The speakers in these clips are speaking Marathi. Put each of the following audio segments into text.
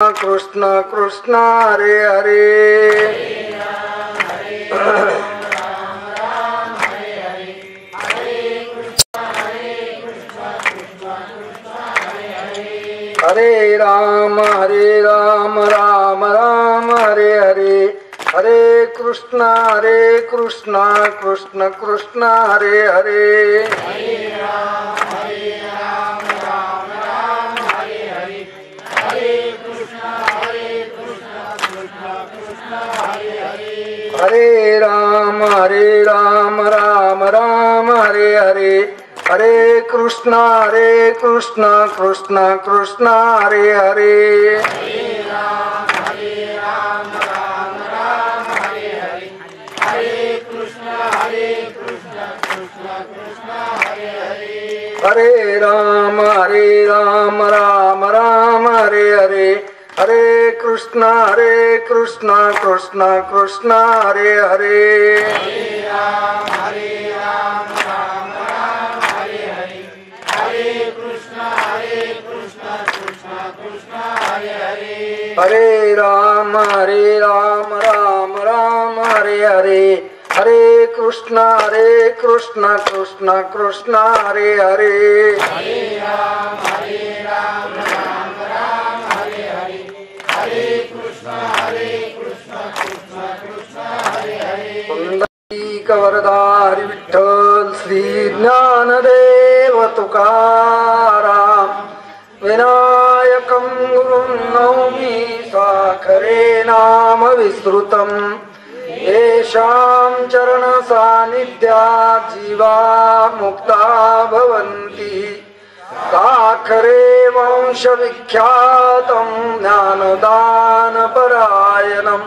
कृष्ण कृष्ण हरे हरे हरे राम राम राम हरे हरे हरे कृष्ण कृष्ण कृष्ण हरे हरे हरे राम राम हरे हरे हरे कृष्ण कृष्ण कृष्ण हरे हरे हरे राम राम हरे हरे हरे कृष्ण कृष्ण कृष्ण हरे हरे हरे राम राम हरे हरे हरे कृष्ण कृष्ण कृष्ण हरे हरे पुंडलीक वरदा हरी विठ्ठल श्री ज्ञानदेव तुकाराम विनायकं गुरुं नौमि साखरे नाम विस्तृतम् येषां चरण सान्निध्यात् जीवा मुक्ता भवन्ति साखरे वंश विख्यातं ज्ञानदान परायणं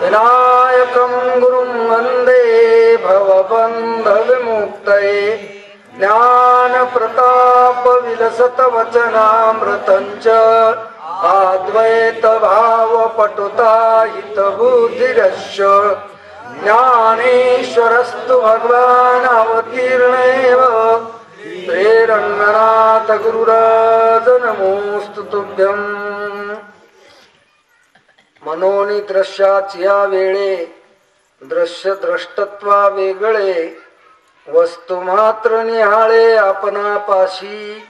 विनायकं गुरुं वन्दे भवबन्ध विमुक्तये ज्ञान प्रताप विलसत वचनामृतंच अद्वैत भाव पटुता हित बुद्धिरश्च ज्ञानेश्वरस्तु भगवान् अवतीर्णेव श्रीरंगनाथ गुरुराज नमोस्तु तुभ्यं मनोनी दृश्याची या वेळे दृश्य द्रष्टत्वा वेगळे वस्तू मात्र निहाळे आपणापाशी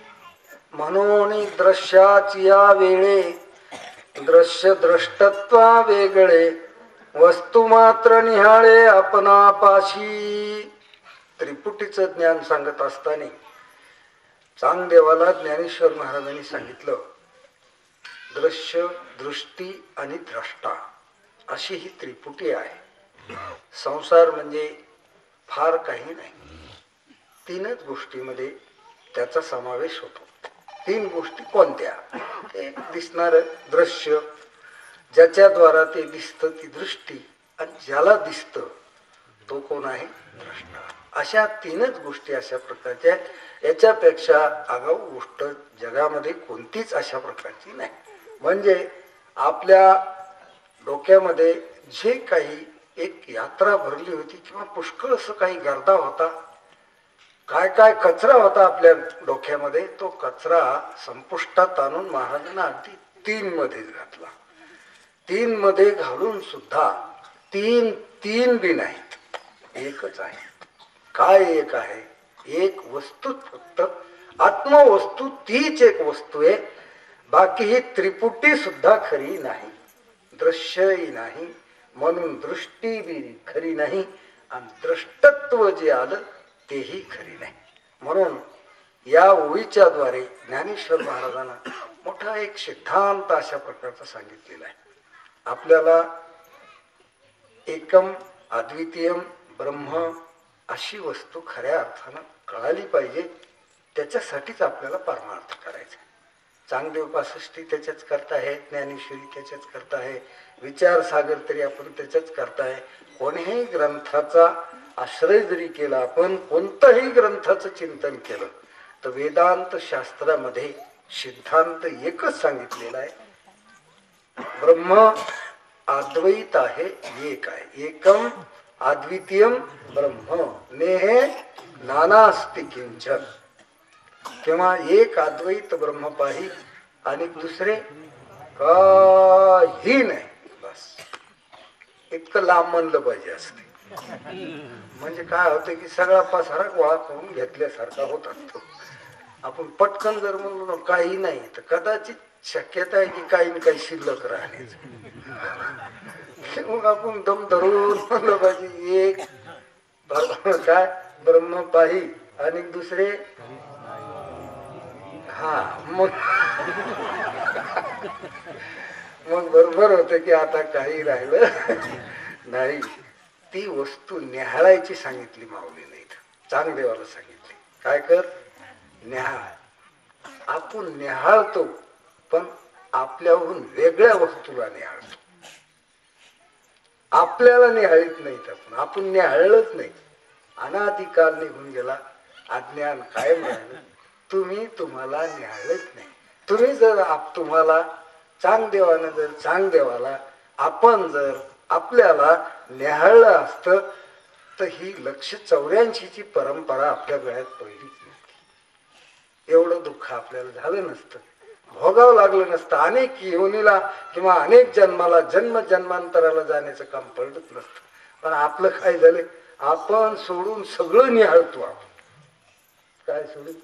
म्हणून दृश्याची या वेळे दृश्य द्रष्टत्वा वेगळे वस्तू मात्र निहाळे आपणापाशी. त्रिपुटीचं ज्ञान सांगत असताना चांगदेवाला ज्ञानेश्वर महाराजांनी सांगितलं दृश्य दृष्टी आणि द्रष्टा अशी ही त्रिपुटी आहे. संसार म्हणजे फार काही नाही, तीनच गोष्टीमध्ये त्याचा समावेश होतो. तीन गोष्टी कोणत्या? एक दिसणार दृश्य, ज्याच्याद्वारा ते दिसतं ती दृष्टी, आणि ज्याला दिसतं तो कोण आहे? द्रष्टा. अशा तीनच गोष्टी अशा प्रकारच्या. याच्यापेक्षा आगाऊ गोष्ट जगामध्ये कोणतीच अशा प्रकारची नाही. म्हणजे आपल्या डोक्यामध्ये जे काही एक यात्रा भरली होती किंवा पुष्कळ असं काही गर्दा होता, काय काय कचरा होता आपल्या डोक्यामध्ये, तो कचरा संपुष्टात आणून महाराजांना अगदी 3 मध्ये घातला. 3 मध्ये घालून सुद्धा तीन बी नाहीत, एकच आहे. काय एक आहे? एक वस्तू, फक्त आत्मवस्तू तीच एक वस्तू आहे. बाकी ही त्रिपुटी सुद्धा खरी नाही, दृश्यही नाही, म्हणून दृष्टी बी खरी नाही, आणि द्रष्टत्व जे आलं तेही खरी नाही. म्हणून या ओळीच्या द्वारे ज्ञानेश्वर महाराजांना मोठा एक सिद्धांत अशा प्रकारचा सांगितलेला आहे. आपल्याला एकम अद्वितीयम ब्रह्म अशी वस्तू खऱ्या अर्थानं कळाली पाहिजे. त्याच्यासाठीच आपल्याला परमार्थ करायचा. चांगदेव पासष्टी त्याच्याच करता आहे, ज्ञानेश्वरी त्याच्याच करता आहे, विचार सागर तरी आपण त्याच्याच करताय. कोणीही ग्रंथाचा आश्रय जरी केला, आपण कोणत्याही ग्रंथाचं चिंतन केलं, तर वेदांत शास्त्रामध्ये सिद्धांत एकच सांगितलेला आहे, ब्रह्म अद्वैत आहे, एक आहे. एकम अद्वितीयम ब्रह्म नेहे नानास्ति किंचन. किंवा एक अद्वैत ब्रह्म पाही आणि दुसरे काही नाही. बस इतकं लांब म्हणलं पाहिजे असते. म्हणजे काय होतं की सगळा पसारा गोळा करून घेतल्यासारखा होत असतो. आपण पटकन जर म्हणलो काही नाही तर कदाचित शक्यता आहे की काही ना काही शिल्लक राहण्याचं. मग आपण दम धरून म्हणलं पाहिजे एक काय ब्रह्म पाही आणि दुसरे हा मग मग बरोबर होत की आता काही राहिलं नाही. ती वस्तू न्याहाळायची सांगितली माऊली नाही चांगदेवाला सांगितली. काय कर न्याहाळ. आपण न्याहाळतो पण आपल्याहून वेगळ्या वस्तूला न्याहाळतो. आपल्याला न्याहाळीत नाहीत आपण न्याहाळलंच नाही. अनादिकाल निघून गेला. अज्ञान कायम राहिलं. तुम्ही तुम्हाला न्याहाळत नाही. तुम्ही जर तुम्हाला चांगदेवानं जर चांगदेवाला आपण जर आपल्याला न्याहाळलं असतं तर ही 184ची परंपरा आपल्या गळ्यात पहिलीच नसती. एवढं दुःख आपल्याला झालं नसतं, भोगावं लागलं नसतं. अनेक योनीला किंवा अनेक जन्माला जन्म जन्मांतराला जाण्याचं काम पडत नसतं. पण आपलं काय झालं, आपण सोडून सगळं निहाळतो. आपण काय सोडून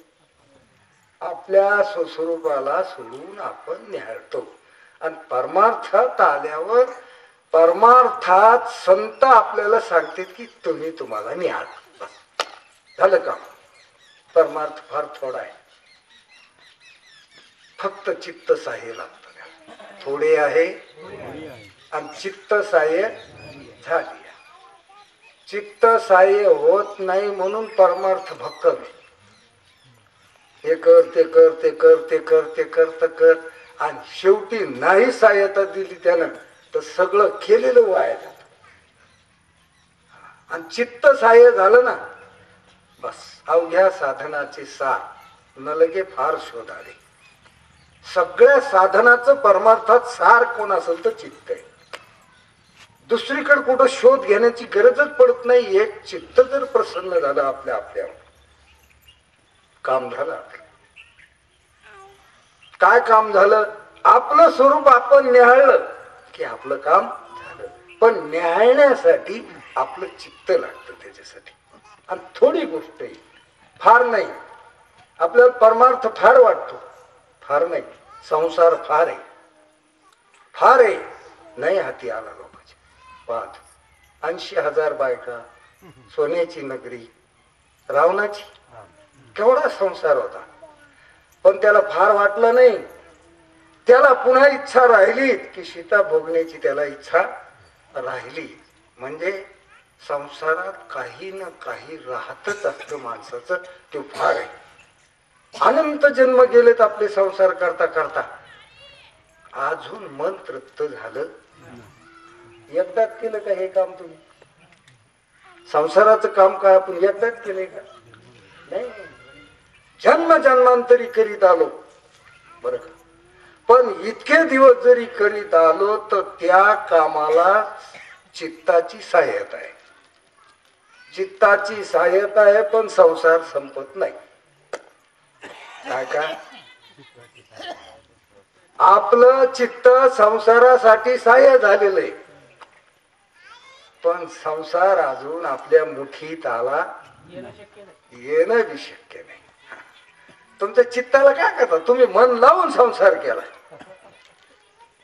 आपल्या स्वस्वरूपाला सोडून आपण निहाळतो. आणि परमार्थात आल्यावर परमार्थात संत आपल्याला सांगतात की तुम्ही तुम्हाला निहाळ. झालं का? परमार्थ फार थोडा आहे. फक्त चित्त सहाय्य लागतं. थोडे आहे आणि चित्त सहाय्य झाली. चित्त सहाय्य होत नाही म्हणून परमार्थ भक्कम आहे. हे कर ते कर ते कर ते कर ते कर तर कर आणि शेवटी नाही सहाय्यता दिली त्यानं तर सगळं केलेलं वाया जात. आणि चित्त सहाय्य झालं ना बस अवघ्या साधनाचे सार न लगे फार शोधावे. सगळ्या साधनाचं परमार्थात सार कोण असेल तर चित्त आहे. दुसरीकडे कुठं शोध घेण्याची गरजच पडत नाही. एक चित्त जर प्रसन्न झालं आपल्यावर काम झालं. आपलं काय काम झालं? आपलं स्वरूप आपण न्याहाळलं की आपलं काम झालं. पण न्याहाळण्यासाठी आपलं चित्त लागतं त्याच्यासाठी. आणि थोडी गोष्ट आहे, फार नाही. आपल्याला परमार्थ फार वाटतो, फार नाही. संसार फार आहे, फार आहे. नाही हाती आला लोकांची. 80,000 बायका, सोन्याची नगरी, रावणाची, केवढा संसार होता. पण त्याला फार वाटलं नाही. त्याला पुन्हा इच्छा राहिली की सीता भोगण्याची त्याला इच्छा राहिली. म्हणजे संसारात काही ना काही राहतच असतं माणसाचं. ते फार आहे. अनंत जन्म गेलेत आपले संसार करता करता, अजून मन तृप्त झालं. एकदाच केलं का हे काम तुम्ही? संसाराचं काम काय आपण एकदाच केलंय का? नाही. जन्म जन्मांतरी करीत आलो बरं का. पण इतके दिवस जरी करीत आलो तर त्या कामाला चित्ताची सहाय्यता आहे. चित्ताची सहाय्यता आहे पण संसार संपत नाही. काय काय आपलं चित्त संसारासाठी सहाय्य झालेलं आहे. पण संसार अजून आपल्या मुठीत आला येणं बी शक्य नाही. तुमच्या चित्ताला काय करता? तुम्ही मन लावून संसार केला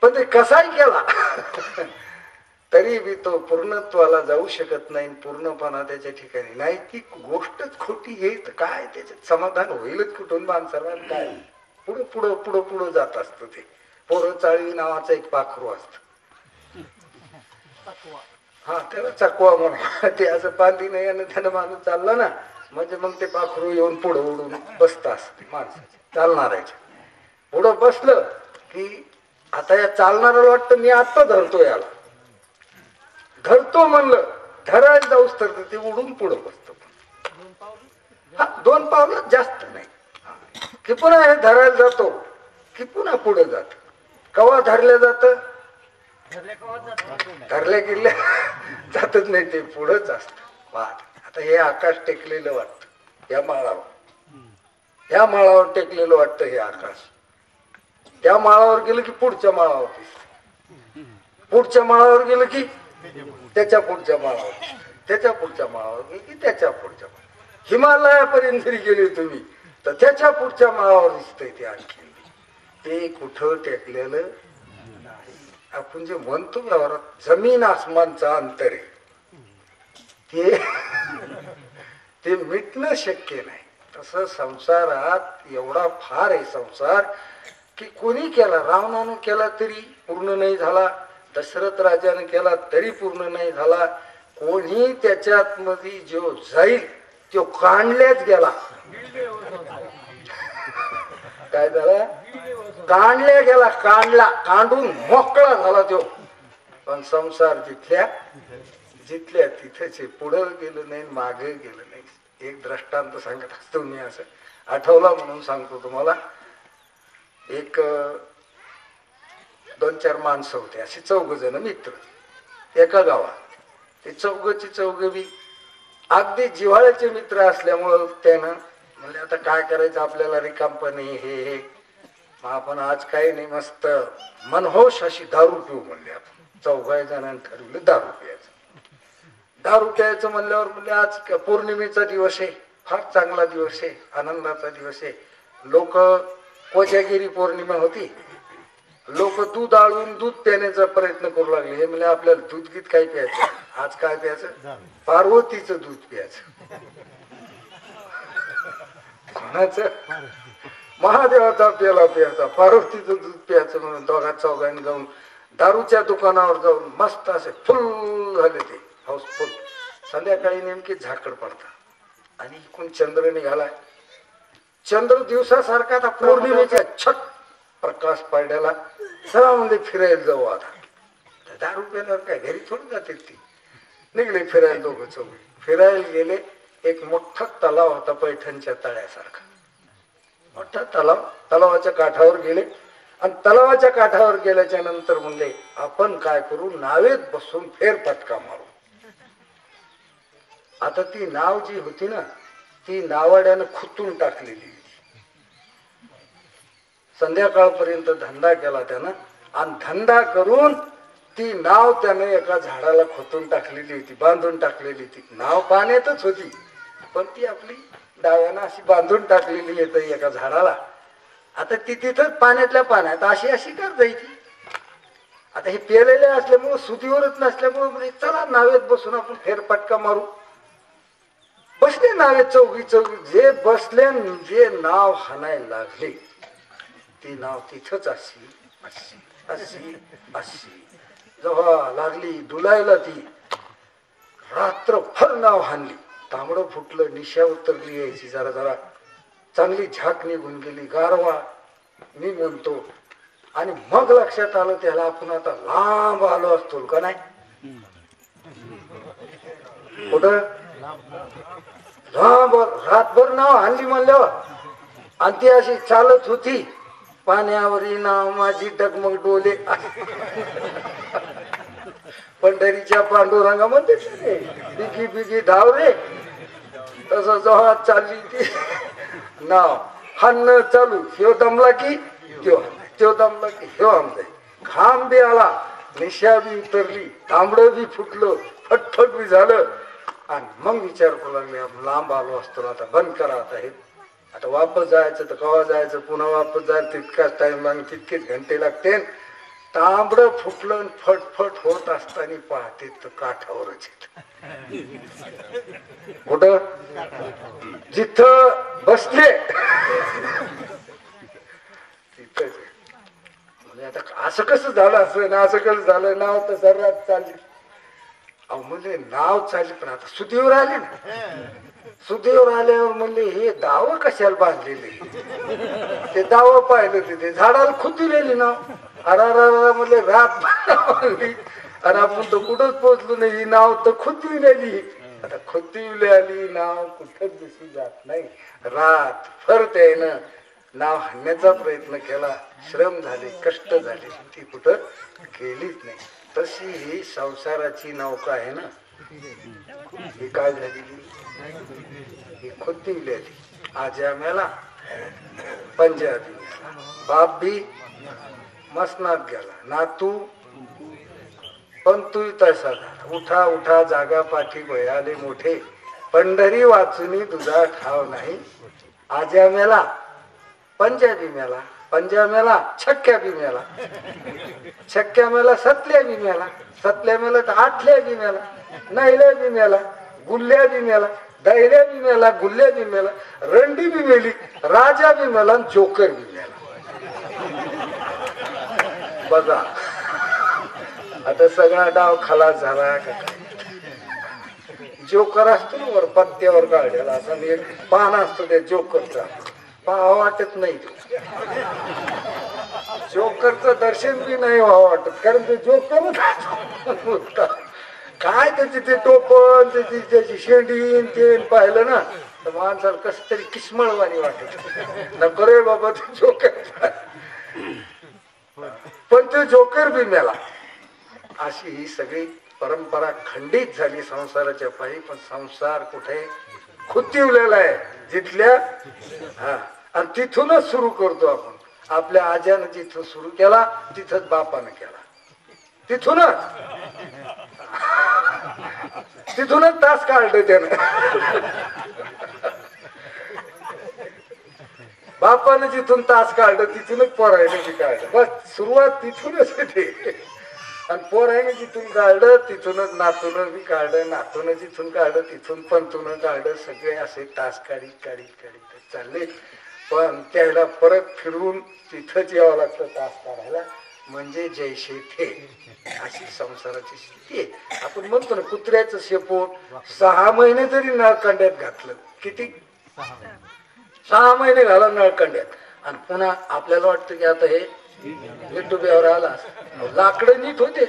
पण ते कसाही केला तरी बी तो पूर्णत्वाला जाऊ शकत नाही. पूर्णपणा त्याच्या ठिकाणी नाही. ती गोष्टच खोटी येत. काय त्याच्यात समाधान होईलच कुठून माणसाला? काय पुढं पुढं पुढं पुढं जात असतं. ते पोरं चाळी नावाचं एक पाखरू असत. हा त्याला चकवा म्हणा. ते असं पाठी नाही आणि त्यानं माणूस चालला ना म्हणजे मग ते पाखरू येऊन पुढं उडून बसत असते माणसाचे चालणाऱ्याच्या. पुढं बसलं की आता या चालणाऱ्याला वाटतं मी आता धरतो, याला धरतो म्हणलं, धरायला जाऊस तर ते उडून पुढं बसतो. हा 2 पावलं जास्त नाही की पुन्हा हे धरायला जातो की पुन्हा पुढे जात. कवा धरल्या जात? धरल्या गेल्या जातच नाही. ते पुढंच असत. आता हे आकाश टेकलेलं वाटतं या माळावर, या माळावर टेकलेलं वाटतं हे आकाश. त्या माळावर गेलं की पुढच्या माळावर दिसते, पुढच्या माळावर गेलं की त्याच्या पुढच्या माळावर दिसते, त्याच्या पुढच्या माळावर गेलं की त्याच्या पुढच्या हिमालयापर्यंत जरी गेले तुम्ही तर त्याच्या पुढच्या माळावर दिसतंय ते आणखी. ते कुठं टेकलेलं नाही. आपण जे म्हणतो व्यवहारात जमीन आसमानचा अंतर आहे ते मिटणं शक्य नाही. तसं संसारात एवढा फार आहे संसार की कोणी केला, रावणानं केला तरी पूर्ण नाही झाला, दशरथ राजाने केला तरी पूर्ण नाही झाला. कोणी त्याच्यात मध्ये जो जाईल तो कांडल्याच गेला. काय झाला? कांडल्या गेला, कांडून मोकळा झाला तो. पण संसार जिथल्या तिथेच पुढं गेलं नाही, मागे गेलं नाही. एक दृष्टांत सांगत असतो मी, असं आठवला म्हणून सांगतो तुम्हाला. एक 2-4 माणसं होते, असे 4 जण मित्र एका गावात. ते चौघ बी अगदी जिव्हाळ्याचे मित्र असल्यामुळं त्यानं म्हणजे आता काय करायचं आपल्याला, रिकामपणे हे मग आपण आज काही नाही, मस्त मनहोश अशी दारू पिऊ म्हणले. आपण 4 जणांनी ठरवलं दारू प्यायचं. दारू प्यायचं म्हणल्यावर म्हणजे आज पौर्णिमेचा दिवस आहे, फार चांगला दिवस आहे, आनंदाचा दिवस आहे. लोक कोजागिरी पौर्णिमा होती, लोक दूध आळून दूध पिण्याचा प्रयत्न करू लागले. हे म्हणजे आपल्याला दूध गीत काय प्यायचं, आज काय प्यायचं, पार्वतीचं दूध प्यायचं. कोणाचं? महादेवाचा प्याला प्यायचा, पार्वतीचं दूध प्यायचं म्हणून 2-4 जाऊन दारूच्या दुकानावर जाऊन मस्त असे फुल झाले, ते हाऊसफुल. संध्याकाळी नेमकी झाकड पडतात आणि इकडून चंद्र निघालाय. चंद्र दिवसासारखा आता पौर्णिमेच्या छट प्रकाश पडल्याला. चला म्हणजे फिरायला जाऊ आता. दारू प्यायल्यावर काय घरी थोडी जाते, ती निघले फिरायला. 2-4 फिरायला गेले. एक मोठा तलाव होता पैठणच्या तळ्यासारखा, मोठा तलाव. तलावाच्या काठावर गेले आणि तलावाच्या काठावर गेल्याच्या नंतर म्हणले आपण काय करू, नावेत बसून फेरफटका मारू. आता ती नाव जी होती ना, ती नावाड्यानं खुतून टाकलेली. संध्याकाळपर्यंत धंदा केला त्यानं आणि धंदा करून ती नाव त्यानं एका झाडाला खोतून टाकलेली होती, बांधून टाकलेली. ती नाव पाण्यातच होती पण ती आपली डाव्यानं अशी बांधून टाकलेली येत एका झाडाला. आता ती तिथंच पाण्यातल्या पाण्यात अशी अशी कर जायची. आता हे पेलेले असल्यामुळं सुतीवरच नसल्यामुळं म्हणजे चला नावेत बसून आपण फेरफटका मारू. बसले नावेत 4 जे बसले, जे नाव हाणायला लागले ती नाव तिथंच अशी अशी अशी अशी जेव्हा लागली डुलायला, ती रात्रभर नाव हाणली. तांबडं फुटलं, निशा उतरली यायची, जरा जरा चांगली झाक निघून गेली, गारवा मी म्हणतो. आणि मग लक्षात आलं त्याला आपण आता लांब आलो असतो का नाही. कुठं लांब रातभर नाव हाणली म्हणल्यावर. आणि ती अशी चालत होती, पाण्यावरी नाव माझी डगमग डोले. पंढरीच्या पांडुरंगा म्हणते बिगी बिगी धाव रे, तसं जेव्हा चालली ती नाव हाणणं चालू. ह्यो दमला की त्यो दमला की ह्यो आमचा. घाम बी आला, निशा बी उतरली, तांबडं बी फुटलं, फटफट बी झालं. आणि मग विचार करू लागले लांब आलो असतो, आता बंद करा. आता हे आता वापस जायचं तर केव्हा जायचं, पुन्हा वापस जायचं तितकाच टाइम लागेल, तितकेच घंटे लागते. तांबडं फुटलं फटफट होत असताना पाहते तर काठावरच येत. कुठं? जिथं बसले तिथंच. म्हणजे आता असं कसं झालं, असं ना असं कसं झालं. नाव तर सर्रात चालली. अहो म्हणजे नाव चालली, पण आता सुतीवर आले ना. सुतीवर आल्यावर म्हणले हे दाव कशाला बांधलेले, ते दाव पाहिलं तिथे झाडाला खुतीलेली नाव. अरा म्हणले रात बांधली आणि आपण तर कुठंच पोहोचलो नाही, ही नाव तर खुतीवलेली. आता खुतीवली आली नाव कुठंच दिसू जात नाही. रात भर त्यानं नाव हाणण्याचा प्रयत्न केला, श्रम झाले, कष्ट झाले, ती कुठं गेलीच नाही. तशी ही संसाराची नौका आहे ना, ही काय झालेली, ही खुतीवलेली. आज्या मेला, पंजाबी मेला, बाप भी मसनात गेला. नातू पण तू तसा झाला. उठा उठा जागा पाठी वयाले मोठे, पंढरी वाचुनी तुझा ठाव नाही. आज्या मेला, पंजाबी मेला, पंजा मेला, छक्क्या बी मेला, छक्क्या मेला, सतल्या बी मेला, सतल्या मेला तर आठल्या बी मेला, नाहील्या बी मेला, गुल्ल्या बी मेला, दैल्या बी मेला, गुल्ल्या बी मेला, रंडी बी मेली, राजा बी मेला, जोकर बी मेला. बघा आता सगळा डाव खलास झाला का काय. जोकर असतो ना वर पत्त्यावर काढलेला असा एक पान असतो त्या जोकरचा, पाहावं वाटत नाही. जोकरचं दर्शन बी नाही व्हावं वाटत, कारण ते जोकर काय त्याचे ते टोपण त्याची शेंडी ते पाहिलं ना तर माणसाला कस तरी किस्मळवाणी वाटत. नको रे बाबा ते जोकर. पण ते जोकर बी मेला. अशी ही सगळी परंपरा खंडित झाली संसाराच्या पायी. पण संसार कुठे खुतीवलेला आहे जिथल्या, हा, आणि तिथूनच सुरू करतो आपण. आपल्या आज्यानं जिथं सुरू केला तिथंच बापानं केला, तिथूनच तास काढलं त्यानं. बापानं जिथून तास काढलं तिथूनच पोरायनं बी काढलं. बस सुरुवात तिथूनच येते. आणि पोरायनं जिथून काढलं तिथूनच नातून बी काढलं, नातून जिथून काढलं तिथून पंतून काढलं. सगळे असे तास काढीत चालले. पण त्याला परत फिरून तिथंच यावं लागतं तास काढायला. म्हणजे जैसे थे अशी संसाराची स्थिती आहे. आपण म्हणतो ना कुत्र्याचं शेपूट 6 महिने जरी नळकांड्यात घातलं, किती 6 महिने घाला नळकांड्यात, आणि पुन्हा आपल्याला वाटतं की आता हे विटुब्यावर आला. लाकडं नीट होते,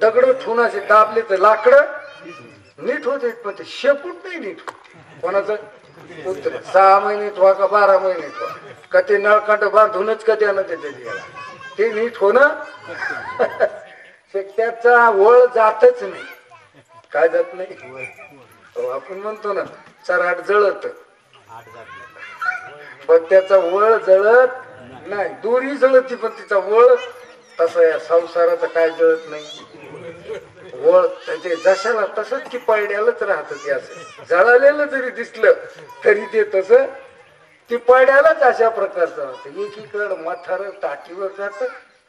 दगड ठेवून असे दाबले तर लाकडं नीट होते, पण ते शेपूट नाही नीट होते. कोणाचं कुत्र 6 महिने ठेवा का 12 महिने ठेवा का ते नळकांड बांधूनच का त्यानं त्याच्या ते नीट होणं त्याचा वळ जातच नाही. काय जात नाही. आपण म्हणतो ना चराट जळत, पण त्याचा वळ जळत नाही. दोरी जळती पण तिचा वळ तसा या संसाराचा काय जळत नाही. वळ त्याचे जशाला तसंच की पळड्यालाच राहत. ते असं जळालेलं जरी दिसलं तरी ते तसं ती पळड्यालाच अशा प्रकारचं राहतं. एकीकडं म्हातारं टाकीवर जात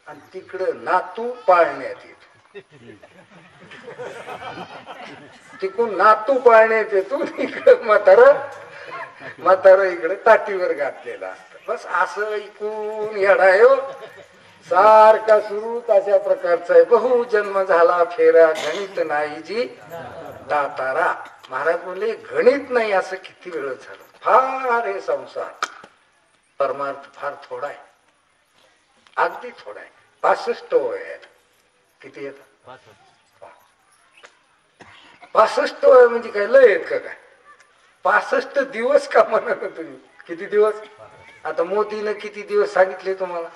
आणि तिकडं नातू पाळण्यात येतो. तिकडून नातू पाळण्यात येतो, इकडं म्हातारं इकडे ताटीवर घातलेला असत. बस असं ऐकून येडायो सारखा सुरू तशा प्रकारचा आहे. बहु जन्म झाला फेरा गणित नाही जी दातारा. महाराज म्हणले गणित नाही असं किती वेळ झालं. फार हे संसार परमार्थ फार थोडा आहे, अगदी थोडा आहे. 65 वय आहे. किती येतात 65 वय म्हणजे काय लय आहेत का काय. 65 दिवस का म्हणा तुम्ही. किती दिवस. आता मोदीनं किती दिवस सांगितले तुम्हाला.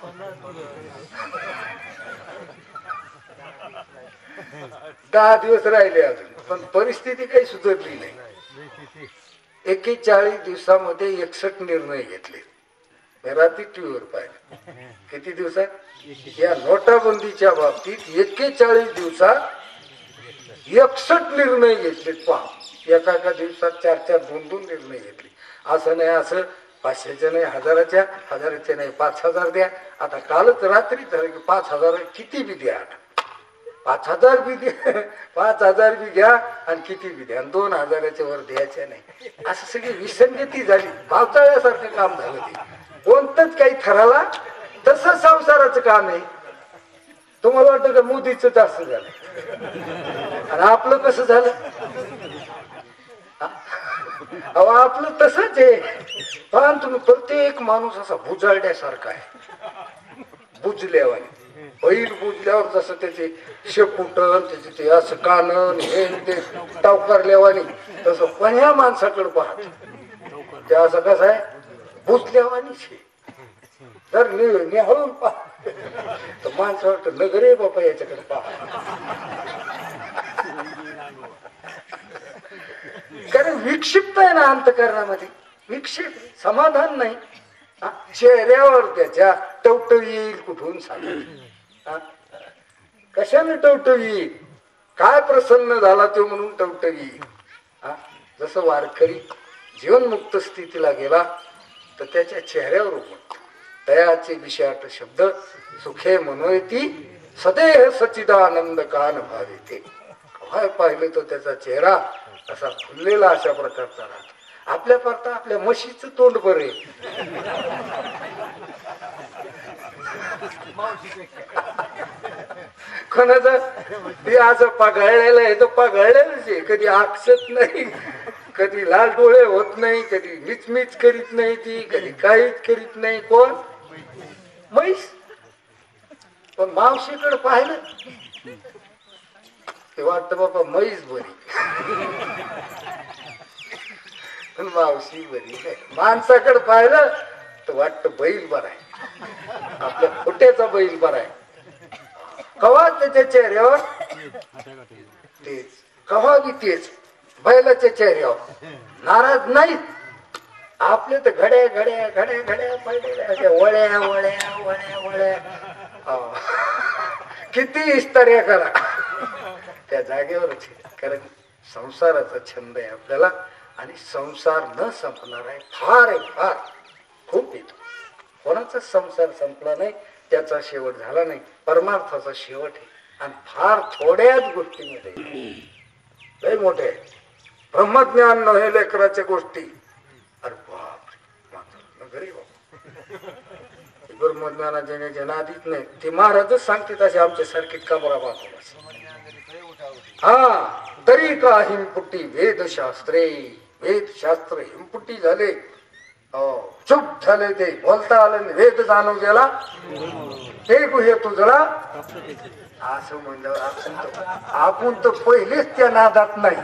10 दिवस राहिले अजून, पण परिस्थिती काही सुधारली नाही. 41 दिवसामध्ये 61 निर्णय घेतले. रात्री टीव्हीवर पाहिलं. किती दिवसात या नोटाबंदीच्या बाबतीत 41 दिवसात 61 निर्णय घेतले. पहा, एका दिवसात 4 2 निर्णय घेतले. असं नाही असं 500च्या नाही 1000च्या, 1000च्या नाही 5000 द्या. आता कालच रात्री झालं की 5000 किती बी द्या. 5000 बी द्या, 5000 बी घ्या आणि किती बी द्या, 2000च्या वर द्यायच्या नाही. असं सगळी विसंगती झाली. पावसाळ्यासारखं काम झालं. ते कोणतंच काही ठराला तसं संसाराचं काम आहे. तुम्हाला वाटतं का मोदीचं जास्त झालं आणि आपलं कसं झालं. अहो आपलं तसंच आहे. पण तुम्ही प्रत्येक माणूस असा बुजाळण्यासारखा आहे. बुजल्यावानी बैल बुजल्यावर जसं त्याचे शेपुटन त्याचे ते असं कानन हे ते टावकारल्यावानी, तसं पण ह्या माणसाकडे पाहत ते असं कसं आहे बुजल्यावानीच आहे. जर निहळून पाह तर माणसं वाटतं नगरे बापा याच्याकडे पाहा. कारण विक्षिप्त आहे ना अंतकरणामध्ये. विक्षिप्त समाधान नाही. चेहऱ्यावर त्याच्या टवटवी येईल कुठून सांगा? कशाने टवटवी येईल? काय प्रसन्न झाला तो म्हणून टवटवी येईल? जसं वारकरी जीवनमुक्त स्थितीला गेला तर त्याच्या चेहऱ्यावर उमटत दयाचे विषयात शब्द सुखे मनोयती सदेह सचिदानंद कान भाविते. काय पाहिलं तर त्याचा चेहरा असा फुललेला अशा प्रकारचा राहतो. आपल्या करता आपल्या म्हशीचं तोंड बरे. कोणाचं ते असं पाघळलेलं आहे तर पाघळलेलंच आहे. कधी आक्षत नाही, कधी लाल डोळे होत नाही, कधी मिचमिच करीत नाही, ती कधी काहीच करीत नाही. कोण? म्हैस. पण मावशीकडे पाहिलं ते वाटतं बाबा म्हैस बरी, पण मावशी बरी नाही. माणसाकडे पाहिलं तर वाटतं बैल बरा आहे, आपल्या खोट्याचा बैल बरा आहे. कवा त्याच्या चेहऱ्यावर तेच, कवा बी तेच बैलाच्या चेहऱ्यावर नाराज नाहीत. आपले तर घड्या घड्या घड्या घड्या पडलेल्या वळ्या वळ्या वळ्या वळ्या. किती इस्तार्या करा त्या जागेवरच. कारण संसाराचा छंद आहे आपल्याला आणि संसार न संपणार आहे. फार आहे, फार खूप येतो. कोणाचा संसार संपला नाही, त्याचा शेवट झाला नाही. परमार्थाचा शेवट आहे आणि फार थोड्याच गोष्टीमध्ये लय मोठे आहे. ब्रह्मज्ञान नव्हे लेकराच्या गोष्टी. अरे बाप घरी ब्रह्मज्ञानाच्या ज्याच्या नादीत नाही ते महाराजच सांगते तसे आमच्यासारखे कबरा बाजूला. तरी का हिमपुटी वेदशास्त्रे, वेदशास्त्र हिमपुटी झाले, चुप झाले, ते बोलता आलं. वेद जाणून गेला ते गुहे तुझला असं म्हणल्यावर आपण तर पहिलेच त्या नादात नाही.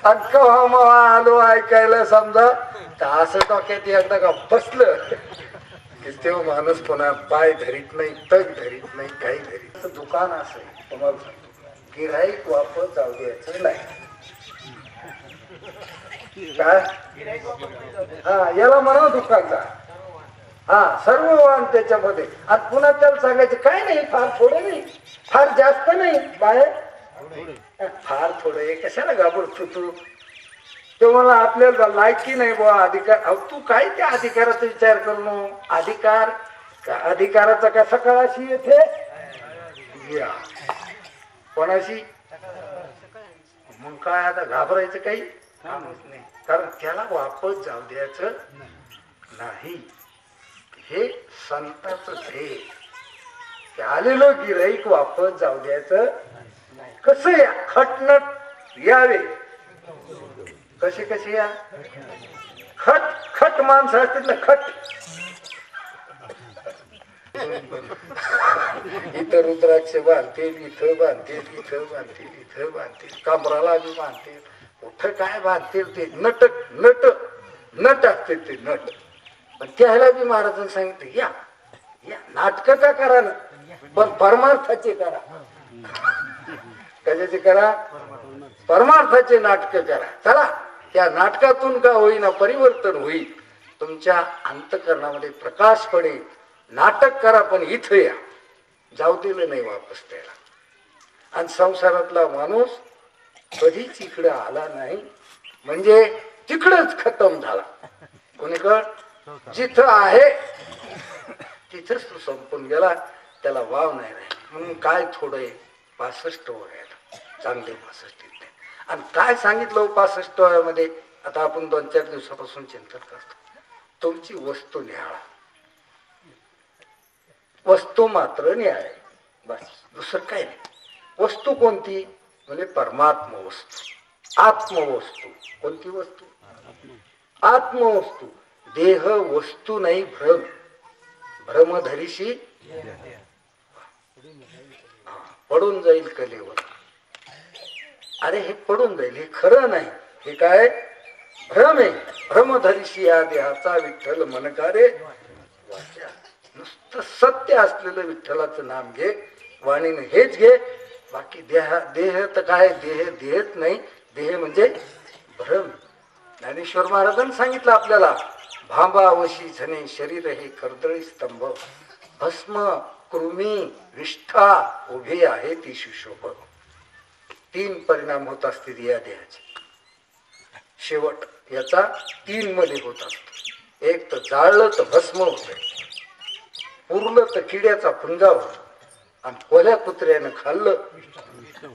आलो ऐकायला समजा तर असं डोक्यात एकदा का बसलं की तेव्हा माणूस पुन्हा पाय धरीत नाही, तग धरीत नाही, काही धरीत. दुकान असं तुम्हाला सांगतो, गिऱ्हाईक वापस जाऊ द्यायचं नाही. काय याला म्हणा दुकानदार. सर्व वाहन त्याच्यामध्ये. आणि पुन्हा त्याला सांगायचं काय नाही, फार थोडं नाही, फार जास्त नाही, बाहेर फार थोडं आहे. कशाला घाबरतो तू? तो मला आपल्याला लायकी नाही बुवा अधिकार. तू काय त्या अधिकाराचा विचार करू? अधिकार अधिकाराचा का सकाळशी येथे या कोणाशी? मग काय आता घाबरायचं काही कामच नाही. कारण त्याला वापस जाऊ द्यायचं नाही. हे संताचं ध्येय. आलेलं गिऱ्हाईक वापस जाऊ द्यायचं नाही. कसं या खटनट यावे, कसे कसे या खट खट माणसं असतात ना, खट. इथं रुद्राक्ष बांधतील, इथं बांधतील, इथं बांधतील, इथं बांधतील, कमराला बी बांधतील, कुठं काय बांधतील. ते नट नट नट असते ते नट. पण त्याला बी महाराजांनी सांगितलं या या नाटकं का करा ना, पण परमार्थाचे करा. कशाचे करा? परमार्थाचे नाटक करा. चला त्या नाटकातून का होईना परिवर्तन होईल, तुमच्या अंतःकरणामध्ये प्रकाश पडेल. नाटक करा पण इथं या, जाऊ दिलं नाही वापस त्याला. आणि संसारातला माणूस कधीच इकडे आला नाही म्हणजे तिकडच खतम झाला. कोणीकड जिथं आहे तिथंच तो संपून गेला, त्याला वाव नाही राहिला. म्हणून काय थोडं आहे 65 वयाला चांगले 65. आणि काय सांगितलं 65 वयामध्ये? आता आपण 2-4 दिवसापासून चिंतन करतो. तुमची वस्तू निहाळा, वस्तू मात्र निहाळे, बस, दुसरं काय नाही. वस्तू कोणती? म्हणजे परमात्मा वस्तू, आत्मवस्तू. कोणती वस्तू? आत्मवस्तू. देह वस्तू नाही, भ्रम. भ्रम धरीशी पडून जाईल कलेवर. अरे हे पडून जाईल, हे खरं नाही. हे काय? भ्रम आहे. भ्रमधरीशी या देहाचा विठ्ठल मनकारे वाचा. नुसतं सत्य असलेलं विठ्ठलाचं नाम घे, वाणीने हेच घे. बाकी देह तर काय? देह देहच नाही. देह म्हणजे भ्रम. ज्ञानेश्वर महाराजांनी सांगितलं आपल्याला, भांबा वशी झणे शरीर हे कर्दळी स्तंभ, भस्म कृमी विष्ठा उभे आहे ती सुशोभ. 3 परिणाम होत असतील या देहाचे. शेवट याचा 3 मध्ये होत असतो. एक तर जाळलं तर भस्म होत, पुरलं तर किड्याचा पुंजा होतो, आणि कोल्या कुत्र्यानं खाल्लं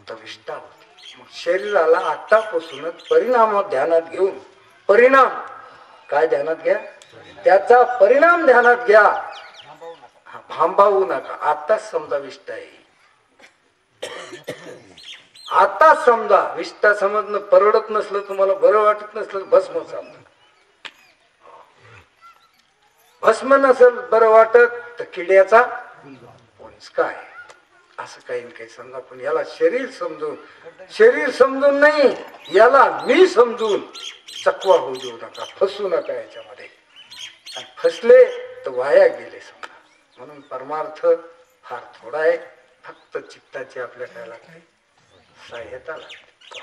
तर विष्ठा होती. मग शरीराला आतापासूनच परिणाम ध्यानात घेऊन, परिणाम काय ध्यानात घ्या, त्याचा परिणाम ध्यानात घ्या, भांबावू नका. आताच समजा विष्ठा आहे, आता समजा. विष्ठा समजणं परवडत नसलं, तुम्हाला बरं वाटत नसलं, भस्म समजा. भस्म नसेल बरं वाटत तर किड्याचा काय असं काही काही समजा. पण याला शरीर समजून, शरीर समजून नाही, याला मी समजून चकवा होऊ देऊ नका, फसू नका याच्यामध्ये. आणि फसले तर वाया गेले समजा. म्हणून परमार्थ फार थोडा आहे, फक्त चित्ताची आपल्या काय लागते, सहाय्यता लागते.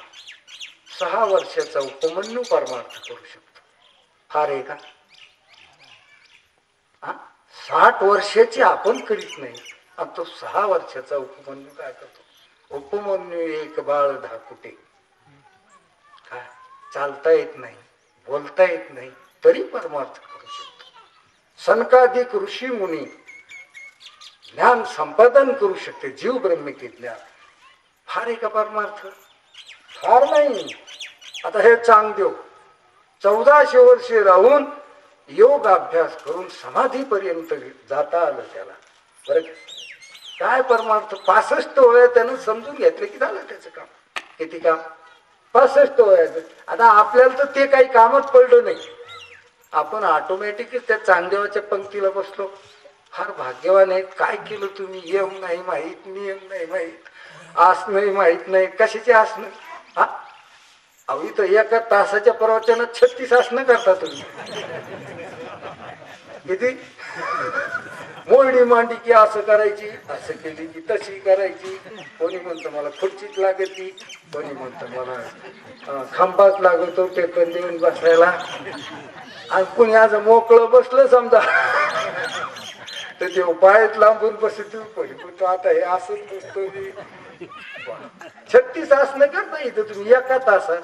6 वर्षाचा उपमन्यू परमार्थ करू शकतो. फार आहे का? 60 वर्षाची आपण करीत नाही, आणि तो 6 वर्षाचा उपमन्यू काय करतो? उपमन्यू एक बाळ 10 कुटे. काय चालता येत नाही, बोलता येत नाही, तरी परमार्थ करू शकतो. सनकाधिक ऋषी मुनी ज्ञान संपादन करू शकते, जीव ब्रह्मिक ज्ञान. फार आहे का परमार्थ? फार नाही. आता हे चांगदेव 1400 वर्षे राहून योग अभ्यास करून समाधीपर्यंत जाता आलं त्याला. बरं काय परमार्थ? 65 वया त्यानं समजून घेतलं की झालं त्याचं काम. किती काम? 65 वयाचं. आता आपल्याला तर ते काही कामच पडलं नाही, आपण ऑटोमॅटिकली त्या चांगदेवाच्या पंक्तीला बसलो. फार भाग्यवान आहेत. काय केलं तुम्ही? यम नाही माहीत, नियम नाही माहीत, आसनही माहीत नाही. कशाचे आसन? हा अवी तर 1 तासाच्या प्रवचनात 36 आसनं करता तुम्ही. किती? मोडी मांडी की असं करायची, असं केली की तशी करायची. कोणी म्हणतं मला खुर्चीत लागती, कोणी म्हणतं मला खांबात लागतो टेकन देऊन बसायला. आणि कुणी आज मोकळं बसलं समजा तर ते पायात लांबून बसतो, कोणी म्हणतो आता हे असंच बसतो. 36 आसनं करता येतं तुम्ही 1 तासात.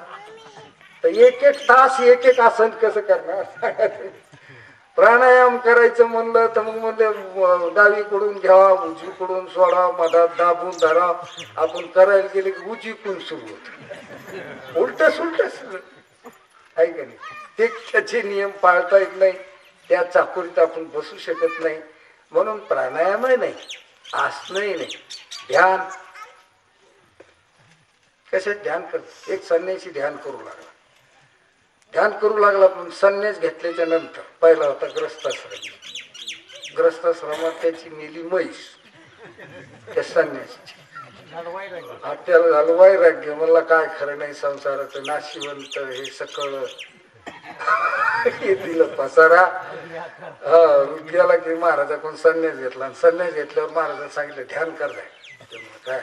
तर 1 तास 1 आसन कसं करणार? प्राणायाम करायचं म्हणलं तर मग म्हणलं डावीकडून घ्यावा, उजवीकडून सोडा, मधात दाबून धरा. आपण करायला गेले की उजवीकडून सुरू होत, उलट सुलट आहे का नाही? ते त्याचे नियम पाळता येत नाही, त्या चाकोरीत आपण बसू शकत नाही. म्हणून प्राणायामही नाही, आसनही नाही, ध्यान. कशात ध्यान करत? एक संन्यासी ध्यान करू लागला, ध्यान करू लागला. पण संन्यास घेतल्याच्या नंतर पहिला होता ग्रस्ताश्रम. ग्रस्ताश्रमात त्याची नेली म्हैस, त्या संन्यासीची. त्याला झालं वैराग्य. म्हणला काय खरं नाही संसाराचं, नाशिवंत हे सकळ हे दिलं पसारा. गेला की महाराजाकडून संन्यास घेतला, आणि संन्यास घेतल्यावर महाराजांनी सांगितलं ध्यान कराय. काय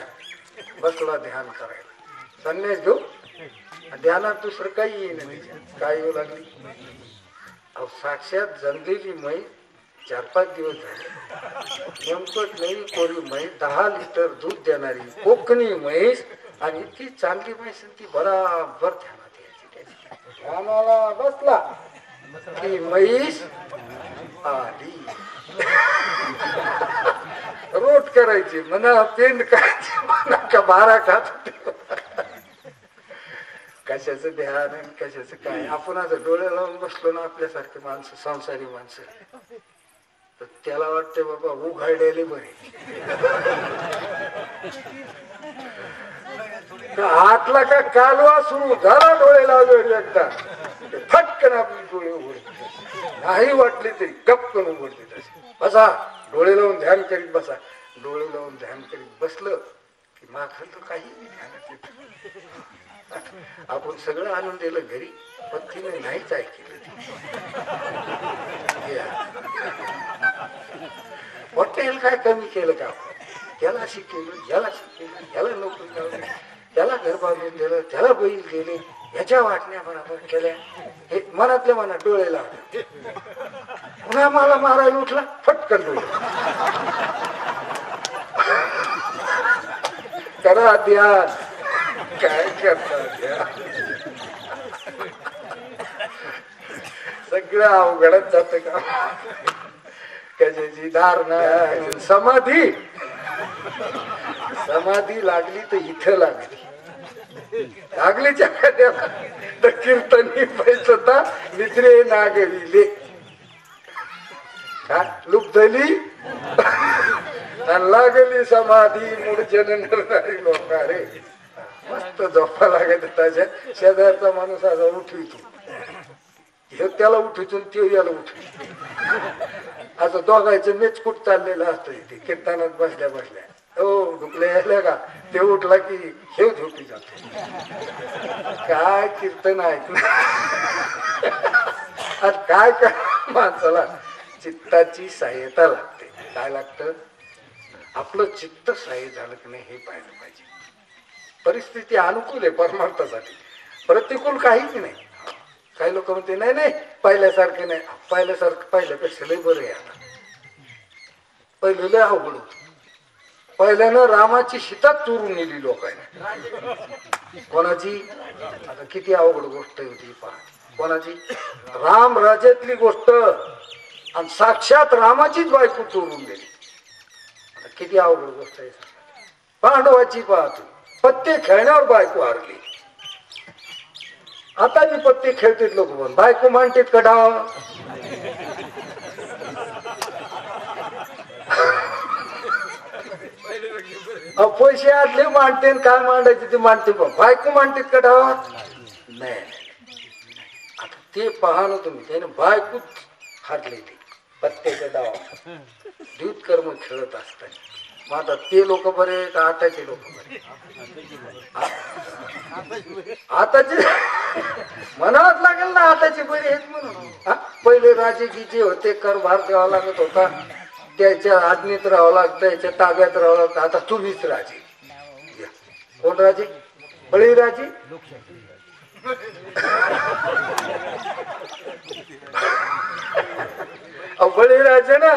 बसला ध्यान करायला. संन्यास घेऊ, ध्यानात दुसरं काही येईल नाही. काय येऊ लागली? अहो साक्षात जमलेली म्हैस 4-5 दिवस झाले, नेमकंच नाही कोरी म्हैस, 10 लिटर दूध देणारी कोकणी म्हैस. आणि इतकी चांगली म्हैस, ती बराबर ध्यानात यायची. ध्यानाला बसला ती म्हैस आली, रोट करायची म्हणा, पेंड करायची म्हणा, का भारा खात. कशाचं ध्यान आणि कशाचं काय? आपण आता डोळे लावून बसलो ना, आपल्यासारखे माणसं, संसारी माणसं, तर त्याला वाटते बाबा उघडलेले बरे. हातला का कालवा सुरू झाला, डोळे लावले एकदा फटकन आपले डोळे उघडते. नाही वाटले तरी गपकन उघडते. तसे बसा, डोळे लावून ध्यान करीत बसा. डोळे लावून ध्यान करीत बसलं की मागं तर काही ध्यानात येत. आपण सगळं आणून दिलं घरी, पण तिने नाहीच ऐकलं. हॉटेल काय कमी केलं का? त्याला शिकवलं, याला शिकवलं, याला नोकरी लावली, त्याला घर बांधून दिलं, त्याला बैल दिले, ह्याच्या वाटण्या बरोबर केल्या, हे मनातल्या मनात डोळे लावले. पुन्हा मला मारायला उठला, फटकन डोळे. करा ध्यान, काय करता ध्यान, सगळं अवघडत जात का. कशाची धारणा, समाधी. समाधी लागली तर इथं लागली जगाद्याला तर कीर्तनी पैसता मित्रे नागविले. लुप्तली लागली समाधी मूर्छन नरणारी लोक. रे मस्त झोपा लागत त्याच्या शेजारचा माणूस असा उठवितो, हे त्याला उठवितो, ते याला उठवितो. असं दोघांचं मेचकूट चाललेलं असतं इथे कीर्तनात बसल्या बसल्या. हो ढुकले यायला का, ते उठला की हे झोपी जातो. काय कीर्तन ऐकलं. काय काय माणसाला चित्ताची सहाय्यता लागते. काय लागतं, आपलं चित्त सहाय्य झालं की नाही हे पाहिलं पाहिजे. परिस्थिती अनुकूल आहे परमार्थासाठी, प्रतिकूल काहीच नाही. काही लोक म्हणते नाही नाही पहिल्यासारखे नाही, पहिल्यासारखं पहिल्यापेक्षा लय बरं आहे. आता पहिलं लय अवघड होत. पहिल्यानं रामाची सीता चोरून नेली लोकांनी. कोणाची, आता किती अवघड गोष्ट होती पहा. कोणाची, राम राज्यातली गोष्ट, आणि साक्षात रामाचीच बायको चोरून गेली. आता किती अवघड गोष्ट आहे. पांडवाची पाहतो, पत्ते खेळण्यावर बायको हारली. आता मी पत्ते खेळतेत लोक, पण बायको मांडतेत कडाव. पैसे आदले मांडते, काय मांडायचे ते मांडते, पण बायको मांडतेत कडाव नाही. आता ते पहा ना तुम्ही, त्याने बायको हारलेली पत्त्याच्या डावा दूध कर्म खेळत असतात. मग आता ते लोक बरे का आताचे लोक बरे? आताचे म्हणावंच लागेल ना, आताचे बरे आहेत म्हणून. पहिले राजे गिजे होते, करभार द्यावा लागत होता, त्याच्या आज्ञेत राहावं लागतं, त्याच्या ताब्यात राहावं लागतं. आता तुम्हीच राजे. कोण राजे? बळीराजे. बळीराजे ना,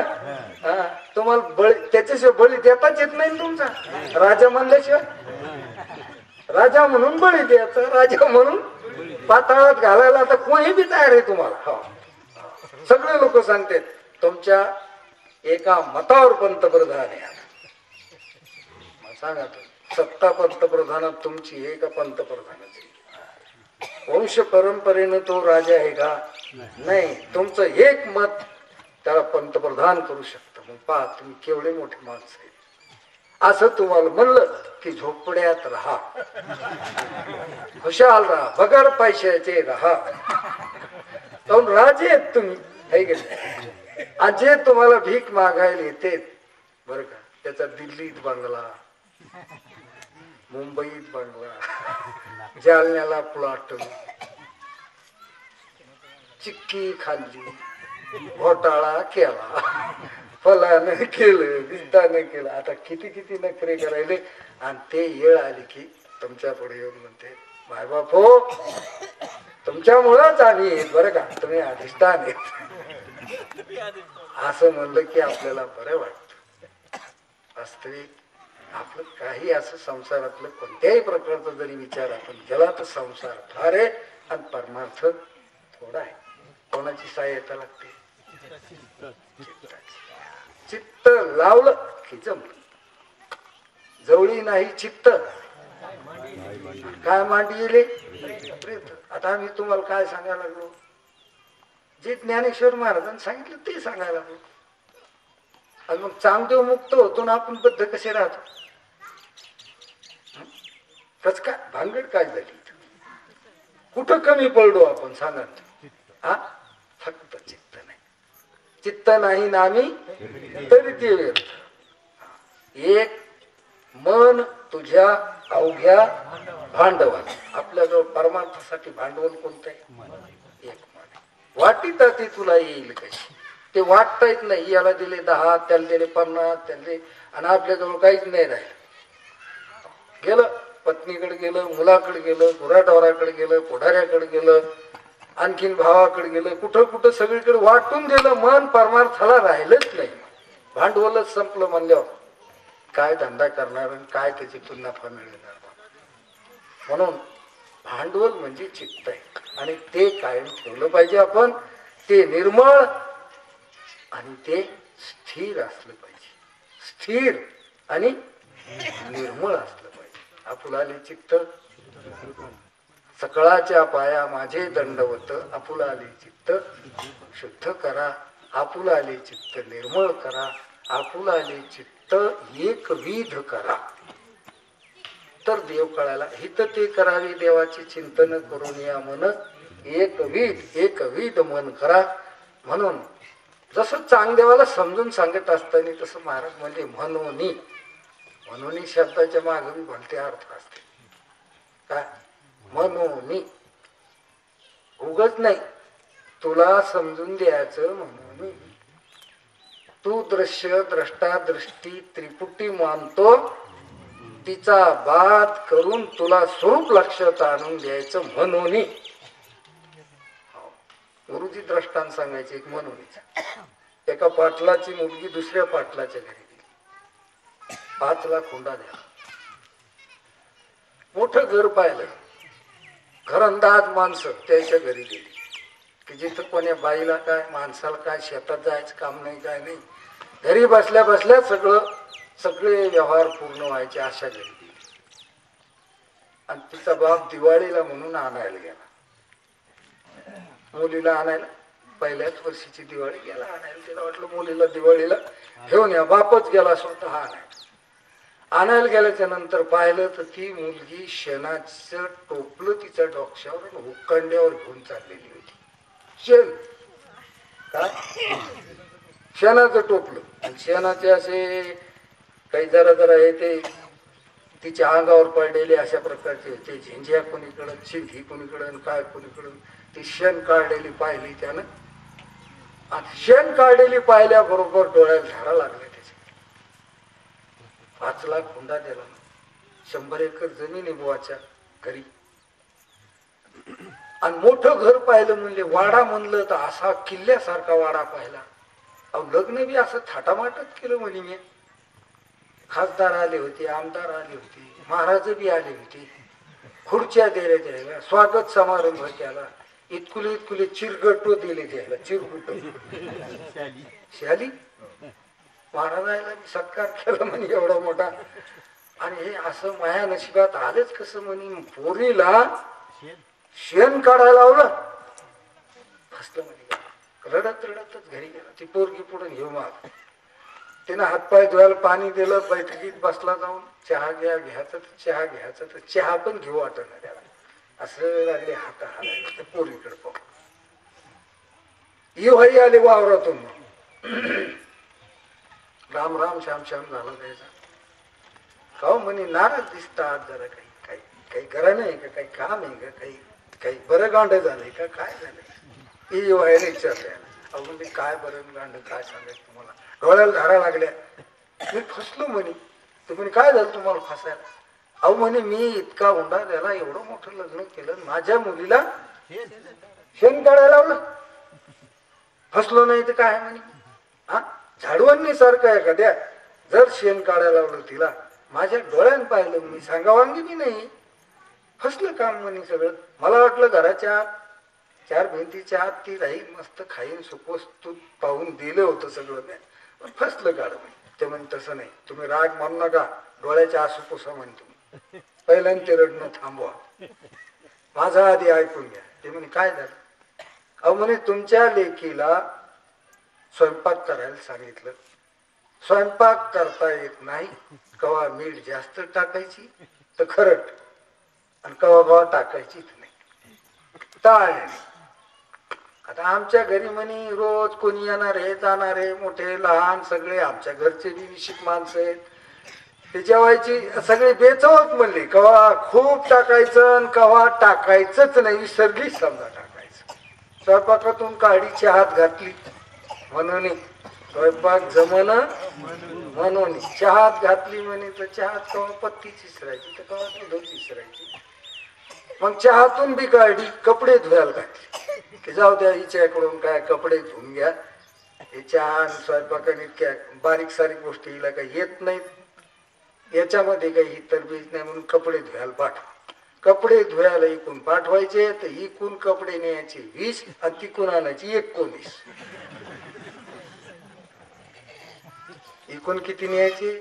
तुम्हाला बळी त्याच्याशिवाय बळी देताच येत नाही तुमचा. राजा म्हणल्याशिवाय, राजा म्हणून बळी द्यायचा, राजा म्हणून पाताळात घालायला आता कोणी बी तयार आहे तुम्हाला. सगळे लोक सांगतात तुमच्या एका मतावर पंतप्रधान आहे. सांगा सत्ता पंतप्रधानात तुमची आहे का पंतप्रधानाची? वंश परंपरेनं तो राजा आहे का? नाही. तुमचं एक मत त्याला पंतप्रधान करू शकतं. मग पहा तुम्ही केवढे मोठे माणसं आहेत. असं तुम्हाला म्हणलं की झोपड्यात राहा, खुशाल राहा, बगर पैशाचे राहा, काऊन राजे आहेत तुम्ही, है की नाही? आणि जे तुम्हाला भीक मागायला येते बरं का, त्याचा दिल्लीत बंगला, मुंबईत बंगला, जालन्याला प्लॉट, चिक्की खाल्ली, घोटाळा केला, फलानं केलं, बिस्तानं केलं. आता किती किती नखरे करायले. आणि ते येळ आली की तुमच्या पुढे येऊन म्हणते माय बाप हो, तुमच्यामुळंच आम्ही येत बरं का, तुम्ही अधिष्ठान आहेत. असं म्हणलं की आपल्याला बरं वाटतं. वास्तविक आपलं काही असं संसारातलं कोणत्याही प्रकारचा जरी विचार आपण केला तर संसार फार आहे आणि परमार्थ थोडा आहे. कोणाची सहाय्यता लागते? चित्त लावलं की जमलं. जवळी नाही चित्त काय मांडी येले. आता आम्ही तुम्हाला काय सांगायला लागलो? जे ज्ञानेश्वर महाराजांनी सांगितलं ते सांगायला लागलो. आणि मग चांगदेव मुक्त होतो ना आपण बद्ध कसे राहतो? कस काय भानगड काय झाली? कुठं कमी पडलो आपण सांगा? फक्त चित्त नाही. चित्त नाही नामी तरी ते व्यर्थ. एक मन तुझ्या अवघ्या भांडवल. आपल्याजवळ परमार्थासाठी भांडवल कोणतं आहे? एक मन. वाटीत ती तुला येईल कशी? ते वाटता येत नाही. याला दिले 10, त्याला दिले 50, त्याला आणि आपल्याजवळ काहीच नाही राहिलं. गेलं पत्नीकडे गेलं, मुलाकडे गेलं, गुराढोराकडे गेलं, पुढाऱ्याकडे गेलं, आणखीन भावाकडे गेलं, कुठं कुठं सगळीकडे वाटून दिलं. मन परमार्थाला राहिलंच नाही. भांडवलच संपलं म्हणल्यावर काय धंदा करणार आणि काय त्याच्यातून नफा मिळणार. म्हणून भांडवल म्हणजे चित्त आहे आणि ते कायम ठेवलं पाहिजे आपण. ते निर्मळ आणि ते स्थिर असलं पाहिजे. स्थिर आणि निर्मळ असलं पाहिजे. आपुलाले चित्त सकळाच्या पाया माझे दंडवत, आपुलाले चित्त शुद्ध करा, आपुलाले चित्त निर्मळ करा, आपुलाले चित्त एकविध करा. तर देव कळायला हित ते करावे देवाचे चिंतन करून या मन एकविध मन करा. म्हणून जसं चांगदेवाला समजून सांगत असताना तसं महाराज म्हणजे म्हणून शब्दाच्या मागे मी भलते अर्थ असते. काय म्हणून उगच नाही, तुला समजून द्यायचं म्हणून. तू दृश्य द्रष्टा दृष्टी त्रिपुटी मानतो, तिचा बात करून तुला स्वरूप लक्षात आणून द्यायचं म्हणून. गुरुजी द्रष्टांत सांगायचे एक म्हणून. एका पाटलाची मुलगी दुसऱ्या पाटलाच्या घरी गेली. 5 लाख हुंडा द्या. मोठं घर पाहिलं. घरंदाज माणसं त्याच्या घरी गेली की जिथं कोण्या बाईला काय माणसाला काय शेतात जायचं काम नाही, काय नाही, घरी बसल्या बसल्या सगळे व्यवहार पूर्ण व्हायचे अशा घरी गेली. आणि तिचा बाप दिवाळीला म्हणून आणायला गेला. मुलीला आणायला पहिल्याच वर्षीची दिवाळी गेला आणायला. तिला वाटलं मुलीला दिवाळीला घेऊन या. बापच गेला स्वतः आणायला गेल्याच्या नंतर पाहिलं तर ती मुलगी शेणाचं टोपलं तिच्या डोक्यावर हुक्कंड्यावर घेऊन चाललेली होती. शेण काय शेणाचं टोपलं आणि शेणाचे असे काही जरा जरा हे ते तिच्या अंगावर पडलेले अशा प्रकारचे होते. झिंज्या कोणीकडं, चिंधी कोणीकडं, काय कोणीकडून. ती शेण काढलेली पाहिली त्यानं आणि शेण काढलेली पाहिल्याबरोबर डोळ्यात झाडा लागले. त्याचे 5 लाख हुंडा दिला. 100 एकर जमीन आहे बुवाच्या घरी आणि मोठं घर पाहिलं. म्हणले वाडा म्हणलं तर असा किल्ल्यासारखा वाडा पाहिला. अहो लग्न बी असं थाटामाटच केलं म्हणे. मी खासदार आले होते, आमदार आले होते, महाराज बी आले होते, खुर्च्या दिल्या त्याला, स्वागत समारंभ केला, इतकुले चिरगट दिले त्याला. चिरगुट शाली महाराजाला सत्कार केला म्हणे एवढा मोठा. आणि हे असं माया नशिबात आलेच कसं म्हणे. पोरीला शेण काढायला लावलं. फसलं म्हणे. रडत रडतच घरी गेला. ती पोरगी पुढे घेऊ माग. तिनं हातपाय धुवायला पाणी दिलं. बैठकीत बसला जाऊन. चहा घ्यायचं तर चहा घ्यायचं तर चहा पण घेऊ वाटत त्याला. असं लागले हात हालायला पोरीकडे पाहून. भाई आले वावरातून. राम राम श्याम श्याम झाला त्याचा. का म्हणे नाराज दिसतात जरा. काही गरज नाही का, काही काम आहे का, काही बरं गांड झालंय का, काय झालंय. व्हायला विचारले. अहो म्हणजे काय बरं गांड काय सांगायचं तुम्हाला. डोळ्याला धारा लागल्या. मी फसलो म्हणे. तर म्हणे काय झालं तुम्हाला फसायला. अहो म्हणे मी इतका हुंडा द्यायला एवढं मोठं लग्न केलं, माझ्या मुलीला शेण काढायला लावलं. फसलो नाही तर काय म्हणे. हा झाडवणी सारखं आहे का द्या. जर शेण काढायला लावलं तिला माझ्या डोळ्यानं पाहिलं मी सांगावांगी बी नाही. फसलं काम म्हणे सगळं. मला वाटलं घराच्या 4 भिंतीच्या आत ती राहील मस्त खाईन सुपोस तू पाहून दिलं होतं सगळं. पण फसलं काढ म्हणे. ते म्हणे तसं नाही, तुम्ही राग मानू नका, डोळ्याच्या आसू पुसा म्हणे तुम्ही. पहिल्यांदा ते रडणं थांबवा. माझा आधी ऐकून घ्या. ते म्हणे काय झालं. अहो म्हणे तुमच्या लेकीला स्वयंपाक करायला सांगितलं. स्वयंपाक करता येत नाही. कवा मीठ जास्त टाकायची तर खरट आणि कवा टाकायचीच नाही. टाळणे. आता आमच्या घरी म्हणे रोज कोणी येणार आहे जाणार आहे, मोठे लहान सगळे आमच्या घरचे बी विशिक माणसं आहेत. ते जेवायची सगळे बेचवत म्हणले. कवा खूप टाकायचं आणि कवा टाकायचंच नाही. विसरली समजा टाकायचं. स्वयंपाकातून काडीची हात घातली म्हणून स्वयंपाक जमन म्हणून चहात घातली म्हणे तर चहात केव्हा पत्ती चिसरायची तर केव्हा दूध चिसरायची. मग चहातून बी काढली, कपडे धुवायला घातले की जाऊ द्या हिच्याकडून काय कपडे धुवून घ्या. हे चहा स्वयंपाकाने इतक्या बारीक सारीक गोष्टी हिला काही येत नाहीत, याच्यामध्ये काही तरबीज नाही म्हणून कपडे धुवायला पाठवा. कपडे धुवायला इकून पाठवायचे तर इकून कपडे न्यायचे 20 आणि तिकून आणायची 19. इकून किती न्यायचे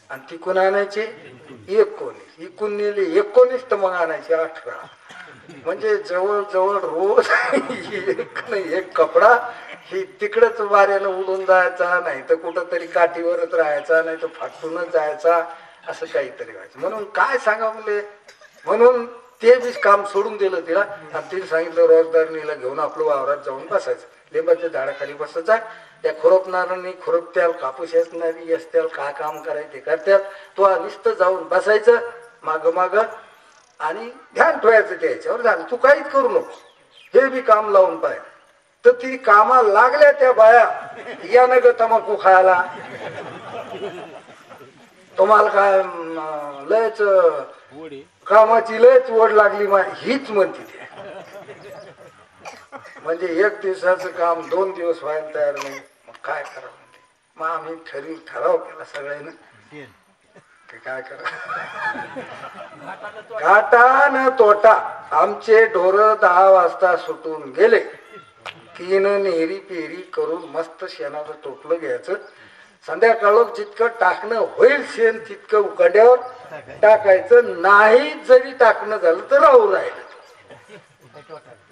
आणि तिकून आणायचे 19. इकून नेले 19 तर मग आणायचे 18. म्हणजे जवळजवळ रोज एक कपडा ही तिकडच वाऱ्यानं उडून जायचा, नाही तर कुठंतरी काठीवरच राहायचा, नाही तर फाटूनच जायचा, असं काहीतरी व्हायचं. म्हणून काय सांगा मुले, म्हणून ते बी काम सोडून दिलं तिला आणि तिने सांगितलं रोजदारणीला घेऊन आपलं वावरात जाऊन बसायचं. लिंबाच्या झाडाखाली बसायचा, त्या खुरपणाऱ्यांनी खुरपत्याल, कापूस असणारी असत्याल, काय काम करायचं ते करत्याल, तो नुसतं जाऊन बसायचं माग माग आणि ध्यान ठेवायचं त्याच्यावर. झालं तू काहीच करू नको, हे बी काम लावून पाहिजे. तर ती कामा लागल्या त्या बाया, या न ग तंबाखू खायला, तुम्हाला काय लयच कामाची लयच ओढ लागली हीच म्हणते ते. म्हणजे एक दिवसाचं काम 2 दिवस व्हायला तयार नाही, मग काय करावं. मग आम्ही ठराव केला सगळ्यांना ते काय करा, घाटा न तोटा. आमचे ढोर 10 वाजता सुटून गेले की नेरी पेरी करून मस्त शेणाचं टोपलं घ्यायचं. संध्याकाळ जितकं टाकणं होईल शेण तितकं उकाड्यावर टाकायचं, नाही जरी टाकणं झालं तर राहू राहिलं.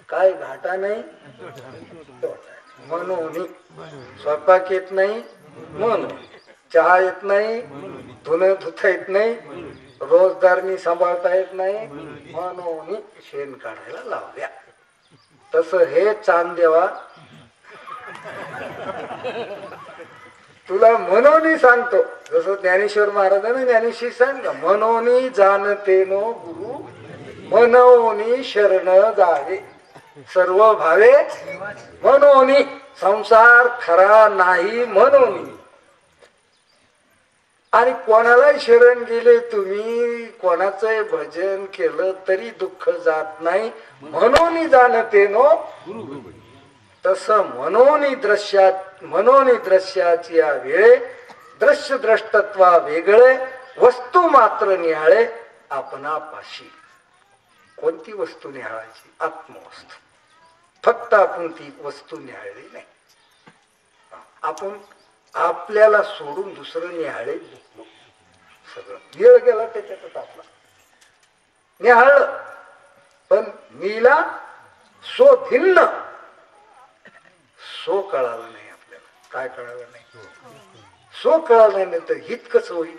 काय घाटा नाही म्हणून, स्वयंपाक येत नाही म्हणून, चहा येत नाही, धुणं धुता येत नाही, रोजदारनी सांभाळता येत नाही म्हणून शेण काढायला लावल्या. तस हे चांदेवा तुला मनोनी सांगतो, जसं ज्ञानेश्वर महाराजांनी ज्ञानेश्वरी सांगा, मनोनी जाणते नो गुरु मनोनी शरण जावे, सर्व भावे मनोनी. संसार खरा नाही मनोनी. आणि कोणालाही शरण गेले तुम्ही, कोणाचं भजन केलं तरी दुःख जात नाही, मनोनी जाणते नो गुरु. तस मनोनी दृश्याची या वेळे दृश्य द्रष्टत्वा वेगळे, वस्तू मात्र निहाळे आपणापाशी. कोणती वस्तू निहाळायची? आत्मवस्तू. फक्त आपण ती वस्तू निहाळली नाही, आपण आपल्याला सोडून दुसरं निहाळे सगळं. वेळ गेला त्याच्यातच आपला निहाळ, पण मीला सो भिन्न. सो कळालं नाही आपल्याला. काय कळालं नाही? सो कळालं नाही तर हित कसं होईल?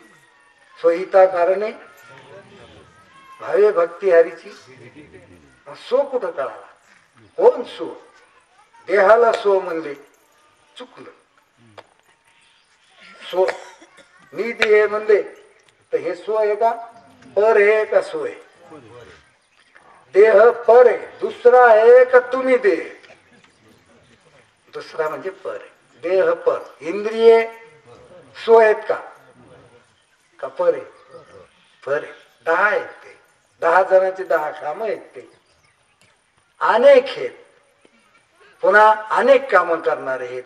स्वहिता कारणे भावे भक्ती हरीची. सो कुठं कळाला? कोण सो? देहाला सो म्हणले, चुकलं. सो मी देह म्हणले तर हे सो आहे का? पर आहे का सो आहे? देह पर आहे, दुसरा आहे का तुम्ही देह? दुसरा म्हणजे पर आहे, देह पर. इंद्रिये सो आहेत का पर आहे? पर आहे. 10 आहेत ते, 10 जणांचे 10 काम आहेत ते. अनेक आहेत, पुन्हा अनेक काम करणारे आहेत,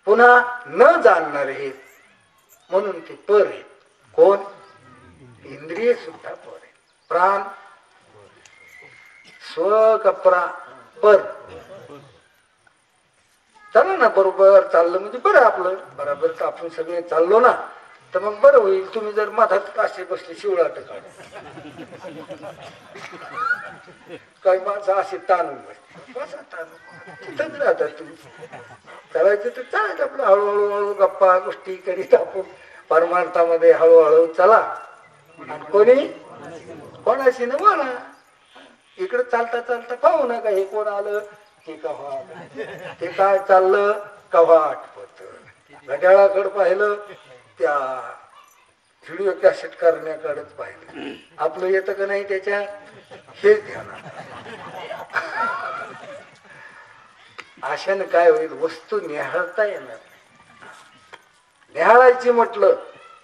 पुन्हा न जाणणारे आहेत, म्हणून ते पर आहेत. कोण? इंद्रिय सुद्धा पर आहे. प्राण स्व कपरा पर. चला ना, बरोबर चाललं म्हणजे बरं. आपलं बरोबर तर आपण सगळे चाललो ना, तर मग बरं होईल. तुम्ही जर मधात असे बसले शिवळाट काढ, काही माणसं असे ताणून बसते, तिथंच राहतात तुम्ही. चालायचं तर चालायचं आपलं, हळूहळू हळू गप्पा गोष्टी करीत आपण परमार्थामध्ये हळूहळू चला. आणि कोणी कोणाशी न बोला. इकडे चालता चालता पाहू नका हे कोण आलं ते कव्हा, ते काय चाललं कव्हा आठवत. घड्याळाकडे पाहिलं, त्या व्हिडिओ कॅसेट करण्याकडेच पाहिलं. आपलं येतं का नाही त्याच्या, हेच ध्यान. अशाने काय होईल? वस्तू निहाळता येणार. निहाळायची म्हटलं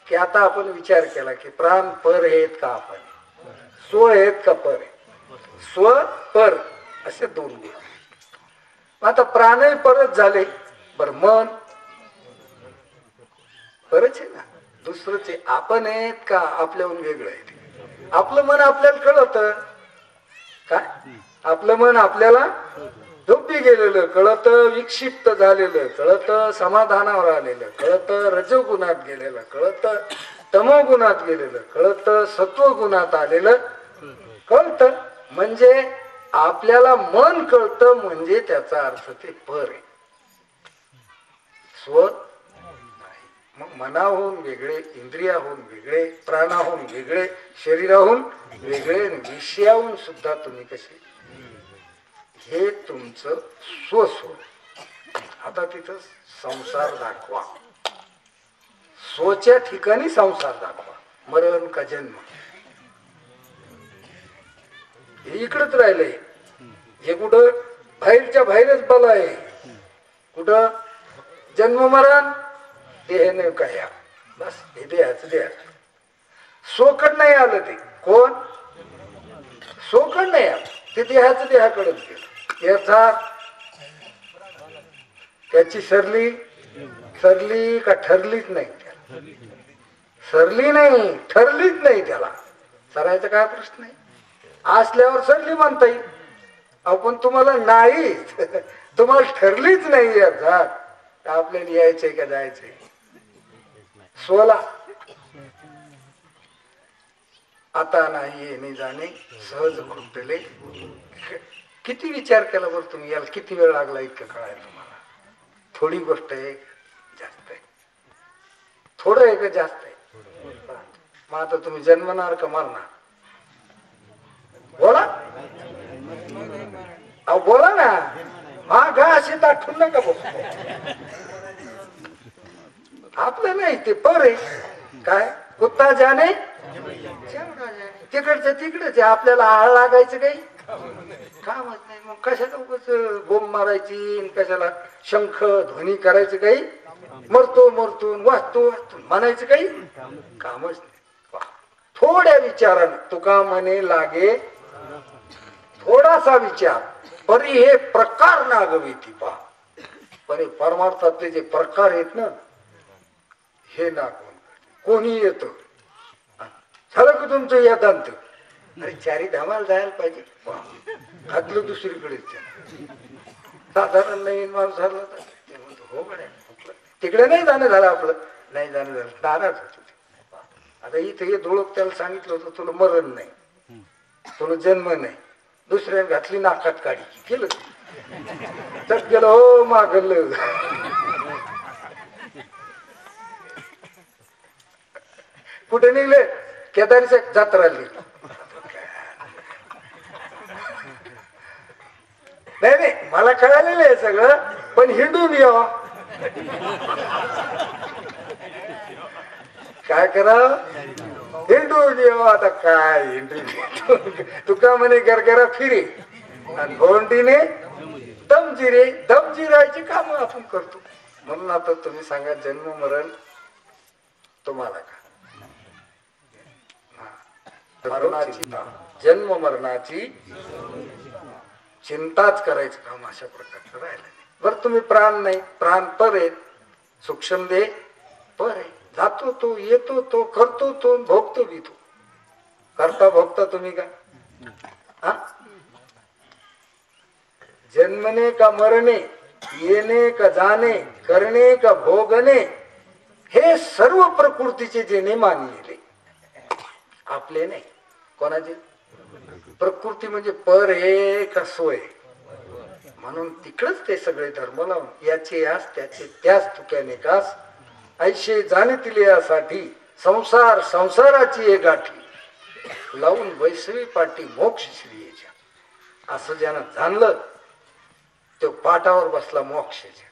की आता आपण विचार केला की प्राण पर आहेत का आपण, स्व आहेत का पर आहे. स्व पर असे दोन गुण. आता प्राणही परच झाले, बर मन परच आहे ना, दुसरंच आहे. आपण आहेत का आपल्याहून वेगळं आहे. आपलं मन आपल्याला कळत काय, आपलं मन आपल्याला झोपी गेलेलं कळत, विक्षिप्त झालेलं कळत, समाधानावर आलेलं कळत, रजोगुणात गेलेलं कळत, तमोगुणात गेलेलं कळत, सत्वगुणात आलेलं कळत. म्हणजे आपल्याला मन कळतं, म्हणजे त्याचा अर्थ ते पर आहे, स्व नाही. मग मनाहून वेगळे, इंद्रियाहून वेगळे, प्राणाहून वेगळे, शरीराहून वेगळे, विषयाहून सुद्धा तुम्ही कसे, हे तुमचं स्वस्व. आता तिथं संसार दाखवा, स्वच्या ठिकाणी संसार दाखवा. मरण का जन्म हे इकडच राहिलंय. हे कुठं बाहेरच्या बाहेरच बल आहे. कुठं जन्म मरण देह नाही काय, बस हे देहाच देह. सोकड नाही आलं ते कोण, सोकड नाही आलं ते देहाचं देहाकडेच गेलं. याचा त्याची सरली सरली का ठरलीच नाही, त्याला सरली नाही ठरलीच नाही. त्याला सरायचा काय प्रश्न नाही, असल्यावर सरली म्हणता येईल. आपण तुम्हाला नाही, तुम्हाला ठरलीच नाही यात आपल्याला यायचंय का जायचंय. सोला आता नाही येणे जाणे सहज खुंटले. किती विचार केला बरं तुम्ही, याला किती वेळ लागला इतकं कळायला तुम्हाला. थोडी गोष्ट आहे जास्त आहे, थोडं आहे का जास्त आहे. मग आता तुम्ही जन्मणार का मरणार, बोला अहो बोला ना. हा गा असे दाखवून नका बसू. आपलं नाही ते पर आहे. काय कुत्ता जाणे तिकडचं तिकडच आहे. आपल्याला आळ लागायचं काही कामच नाही. मग कशाला उगाच बोंब मारायची, कशाला शंख ध्वनी करायचं काही, मरतो मरतो वाचतो वाचतो म्हणायचं काही कामच नाही. थोड्या विचारानं तुका म्हणे लागे थोडासा विचार, परी हे प्रकार नागविती पहा. पण परमार्थातले जे प्रकार आहेत ना, हे नागवून कोणी येत झालं की तुमचं यादांत. अरे चारी धामाला जायला पाहिजे, घातलं दुसरीकडे. साधारण नवीन माणूस झाला तर ते म्हणतो हो गड्या तिकडे नाही जाणं झालं, आपलं नाही जाणं झालं, नाराज होतो. आता इथे हे धुळक त्याला सांगितलं होतं तुला मरण नाही, तुला जन्म नाही. दुसऱ्या घातली नाकात काढी केलं तर गेलं हो मागलं. कुठे निघले, केदारीच्या जत्राला. नाही नाही मला कळालेलं आहे सगळं, पण हिंडून यावं काय करावं, हिंडून यावं. आता काय हिंडून, तुका म्हणे गरगरा फिरे आणि भोंडीने दमजिरे, दमजिरायची काम आपण करतो. म्हणून आता तुम्ही सांगा जन्म मरण तुम्हाला का, मरणाची जन्म मरणाची चिंताच करायचं काम अशा प्रकारचं राहिलं. बरं तुम्ही प्राण नाही, प्राण पर आहेत, सूक्ष्म देह पर आहे. जातो तो, येतो तो, करतो तो, भोगतो बी तो. करता भोगता तुम्ही का, हा? जन्मने का मरणे, येणे का जाणे, करणे का भोगणे, हे सर्व प्रकृतीचे जे नियम आपले नाही. कोणाचे, प्रकृती म्हणजे पर हे का सोय. म्हणून तिकडच ते सगळे धर्म लावून याचे यास त्याचे त्यास तुक्याने कास ऐशे जाणतील यासाठी संसार संसाराची हे गाठी लावून वैसवी पाठी मोक्ष श्रीयेच्या. असं ज्यानं जाणलं तो पाटावर बसला मोक्षाच्या.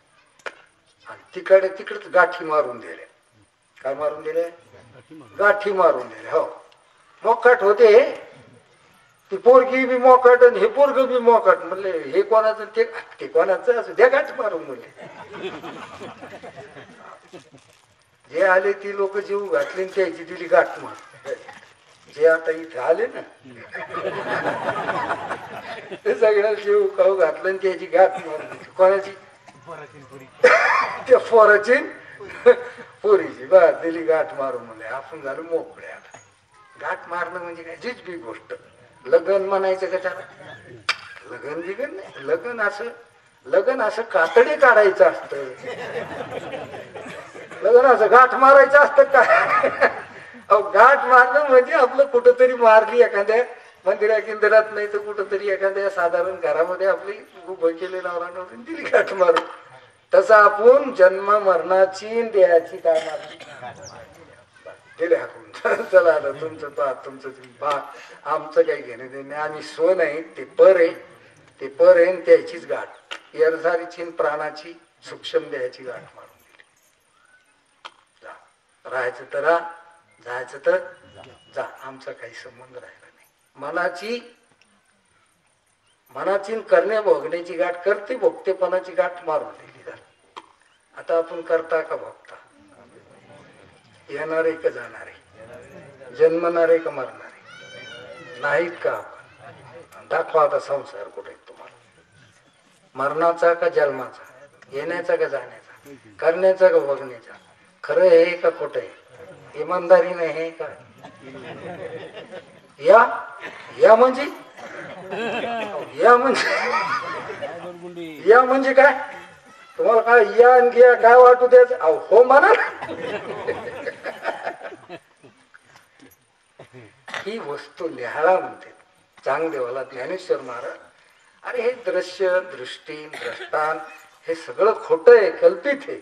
आणि तिकडच गाठी मारून दिल्या. काय मारून दिल्या, गाठी मारून दिल्या. हो मोकाट होते, ती पोरगी बी मोकाट आणि हे पोरग बी मोकाट. म्हणले हे कोणाचं ते कोणाचं असं द्या गाठ मारून. म्हणले जे आले ती लोक जीव घातले आणि त्याची दिली गाठ मार. जे आता इथे आले ना ते सगळ्या जीव खाऊ घातलं आणि त्याची गाठ मारून दिली. कोणाची? त्या पोराची पोरीची. बा दिली गाठ मारून म्हणजे आपण झालो मोकळे. आता गाठ मारणं म्हणजे काय? जीच बी गोष्ट. लगन म्हणायचं का त्याला? लगन बिगन नाही. लगन असं कातडी काढायचं असतं. लगन असं गाठ मारायचं असतं का? गाठ मारणं म्हणजे आपलं कुठंतरी मारली एखाद्या मंदिरा किंदिरात, नाही तर कुठंतरी एखाद्या साधारण घरामध्ये आपली उभं केले नवरा नवरी दिली गाठ मारून. तसं आपण जन्म मरणाची देहाची काय मारली दिले हाकून. चला आता तुमचं पहा, तुमचं तुम्ही पहा, आमचं काही घेणे देणे. आम्ही स्व नाही, ते पर आहे. ते पर आहे त्याचीच गाठ. एरझारीची प्राणाची सूक्ष्म देहाची गाठ मारून दिली. राहायचं तर राहा, जायचं तर जा. आमचा काही संबंध राहिला नाही. मनाची करणे भोगण्याची गाठ, करते भोगतेपणाची गाठ मारून दिली. आता आपण करता का भोगता? येणारे का जाणारे? जन्मणारे का मरणारे? नाहीत का आपण? दाखवा आता संसार कुठे तुम्हाला. मरणाचा का जन्माचा? येण्याचा का जाण्याचा? करण्याचा का भोगण्याचा? खरं आहे का खोटं आहे? इमानदारी नाही आहे का? या म्हणजे या म्हणजे काय? तुम्हाला काय या आणि घ्या काय वाटू द्यायचं? हो म्हणा. ही वस्तू लिहाळा म्हणते चांगदेवाला ज्ञानेश्वर महाराज. अरे हे दृश्य, दृष्टी, द्रष्टान हे सगळं खोटं आहे, कल्पित आहे.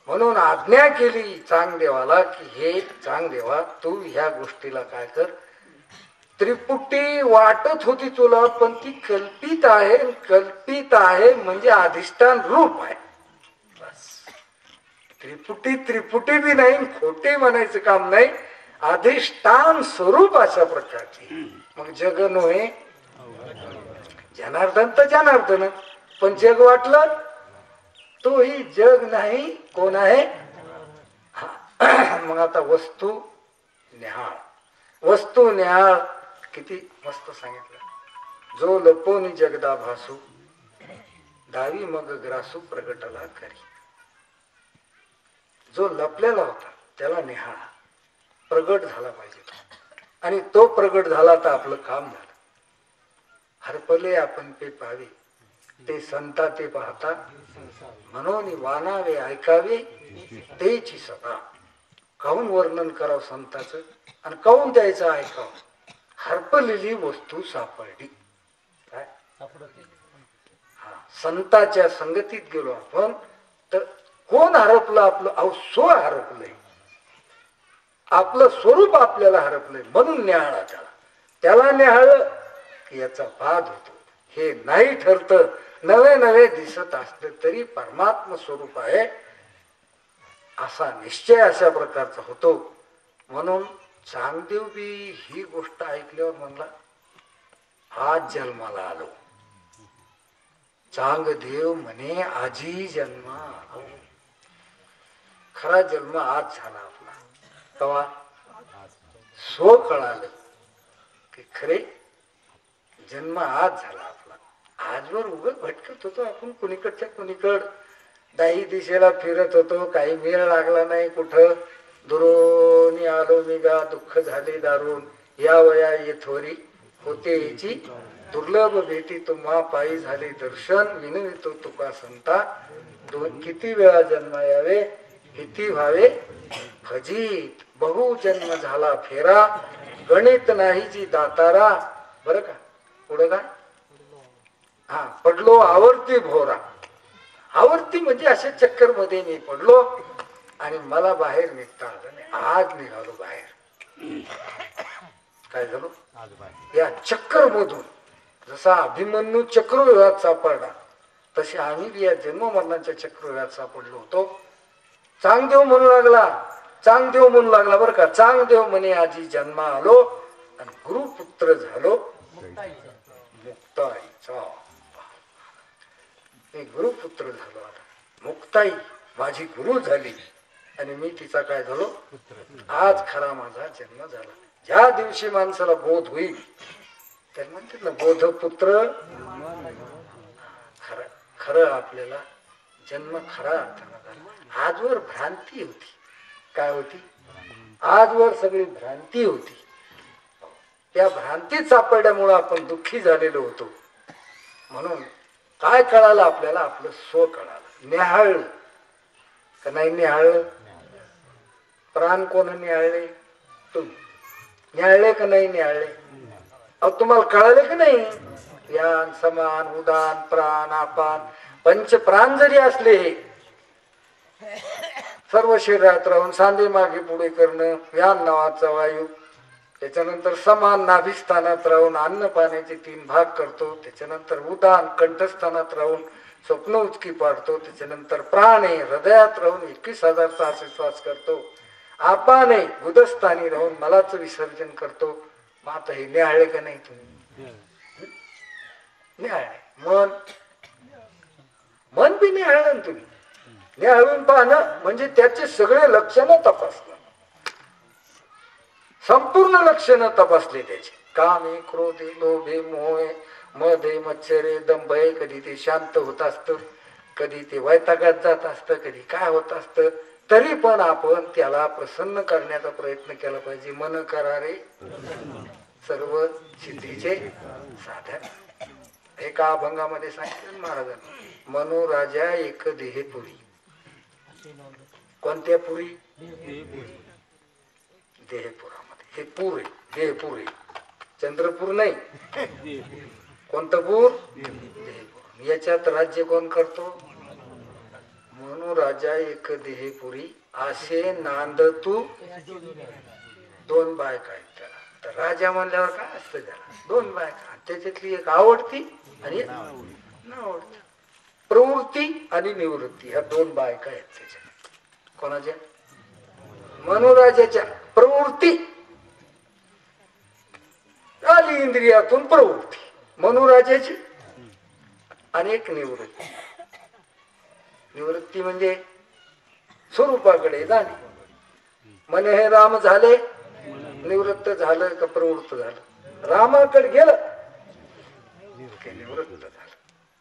म्हणून आज्ञा केली चांगदेवाला की हे चांगदेवा तू ह्या गोष्टीला काय कर. त्रिपुटी वाटत होती तुला, पण ती कल्पित आहे. कल्पित आहे म्हणजे अधिष्ठान रूप आहे. बस. त्रिपुटी बी नाही, खोटे म्हणायचं काम नाही. अधिष्ठान स्वरूप अशा प्रकारची. मग जग नव्हे, जनार्दन तर जनार्दन, पण जग वाटलं तोही जग नाही. कोण आहे? मग आता वस्तू न्याहाळ. वस्तू न्याहाळ किती मस्त सांगितलं. जो लपोनी जगदा भासू, दावी मग ग्रासू प्रगटला करी. जो लपलेला होता त्याला निहाळा. प्रगट झाला पाहिजे तो. आणि तो प्रगट झाला तर आपलं काम झालं. हरपले आपण ते पाहावे, ते संता ते पाहता, म्हणून वानावे ऐकावे तेची सदा. काहून वर्णन करावं संताचं आणि काहून द्यायचं ऐकावं? हरपलेली वस्तू सापडली. काय संताच्या संगतीत गेलो आपण तर कोण हरपलं? आपलं स्व हरपलंय. आपलं स्वरूप आपल्याला हरपलंय. म्हणून न्याहाळा त्याला न्याहाळ की याचा बाध होतो. हे नाही ठरत. नवे नवे दिसत असले तरी परमात्म स्वरूप आहे असा निश्चय अशा प्रकारचा होतो. म्हणून चांगदेव बी ही गोष्ट ऐकल्यावर म्हणला आज जन्माला आलो. चांगदेव म्हणे आजी जन्मा आलो. खरा जन्म आज झाला आपला. तेव्हा स्व कळालं की खरे जन्म आज झाला आपला. आजवर उगत भटकत होतो आपण कुणीकडच्या कुणीकड. दाही दिशेला फिरत होतो. काही मेळ लागला नाही कुठं. दुरोनी आलो मी गा दुःख झाले दारून. या वया येथोरी होते याची दुर्लभ भेटी तुम्हा पायी झाले दर्शन. विनवितो तुका संता किती वेळा जन्म यावे किती व्हावे फजित. बहु जन्म झाला फेरा गणित नाही जी दातारा. बरं का पुढं काय? पडलो आवर्ती भोरा. आवर्ती म्हणजे अशा चक्कर मध्ये मी पडलो आणि मला बाहेर निघता आलं नाही. आज निघालो बाहेर. काय झालो? या चक्कर मधून जसा अभिमन्यू चक्रव्यूहात सापडला तसे आम्ही या जन्म मरणाच्या चक्रव्यूहात सापडलो होतो. चांगदेव म्हणू लागला बरं का. चांगदेव म्हणे आजी जन्मा आलो आणि गुरुपुत्र झालो मुक्ताईचा. मी गुरुपुत्र झालो. आता मुक्ताई माझी गुरु झाली. आणि मी तिचा काय झालो आज खरा माझा जन्म झाला. ज्या दिवशी माणसाला बोध होईल तर म्हणतात ना बोधपुत्र खरं खरं आपल्याला जन्म खरा अर्थानं झाला. आजवर भ्रांती होती. काय होती? आजवर सगळी भ्रांती होती. त्या भ्रांतीत सापडल्यामुळे आपण दुःखी झालेलो होतो. म्हणून काय कळालं आपल्याला? आपलं स्व कळालं. निहाळलं का नाही निहाळलं? प्राण कोण निहाळले? तुम्ही निहाळले का नाही निहाळले? अहो तुम्हाला कळाले का नाही? यान समान उदान प्राण आपान पंच प्राण जरी असले सर्व शरीरात राहून सांधे मागे पुढे करणं यान नावाचा वायू, त्याच्यानंतर समान नाभिस्थानात राहून अन्न पाण्याचे 3 भाग करतो, त्याच्यानंतर उदान कंठस्थानात राहून स्वप्न उचकी पाडतो, त्याच्यानंतर प्राण आहे हृदयात राहून 21,000चा श्वास करतो, आपान आहे गुदस्थानी राहून मलाच विसर्जन करतो. मग आता हे निहाळले का नाही तुम्ही? निहाळले. मन बी निहाळलं तुम्ही. निहाळून पाहणं म्हणजे त्याचे सगळे लक्षण तपासणं, संपूर्ण लक्षण तपासले त्याचे. कामे क्रोधे लोभे मोहे मधे मच्छरे दंभय, कधी ते शांत होत असतं, कधी ते वैतागात जात असतं, कधी काय होत असतं. तरी पण आपण त्याला प्रसन्न करण्याचा प्रयत्न केला पाहिजे. मन करारे सर्व सिद्धीचे साधन. एका अभंगामध्ये सांगितलं महाराजांनी, मनोराजा एक देहपुरी. कोणत्या पुरी? देहपुरामध्ये. हे पूर आहे, देहपूर आहे, चंद्रपूर नाही. कोणतं पूर? देहपूर. याच्यात राज्य कोण करतो? मनोराजा एक देहपुरी असे नांद तू. 2 बायका आहेत त्याला. तर राजा म्हणल्यावर काय असतं त्याला? 2 बायका. त्याच्यातली एक आवडती आणि एक नावडती. प्रवृत्ती आणि निवृत्ती ह्या 2 बायका आहेत त्याच्या. कोणाच्या? मनोराजाच्या. प्रवृत्ती आली इंद्रियातून प्रवृत्ती मनोराजाची, आणि एक निवृत्ती. निवृत्ती म्हणजे स्वरूपाकडे जाणे. मन हे राम झाले, निवृत्त झालं का प्रवृत्त झालं? रामाकडे गेलं की निवृत्त झालं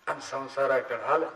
आणि संसाराकडे आलं.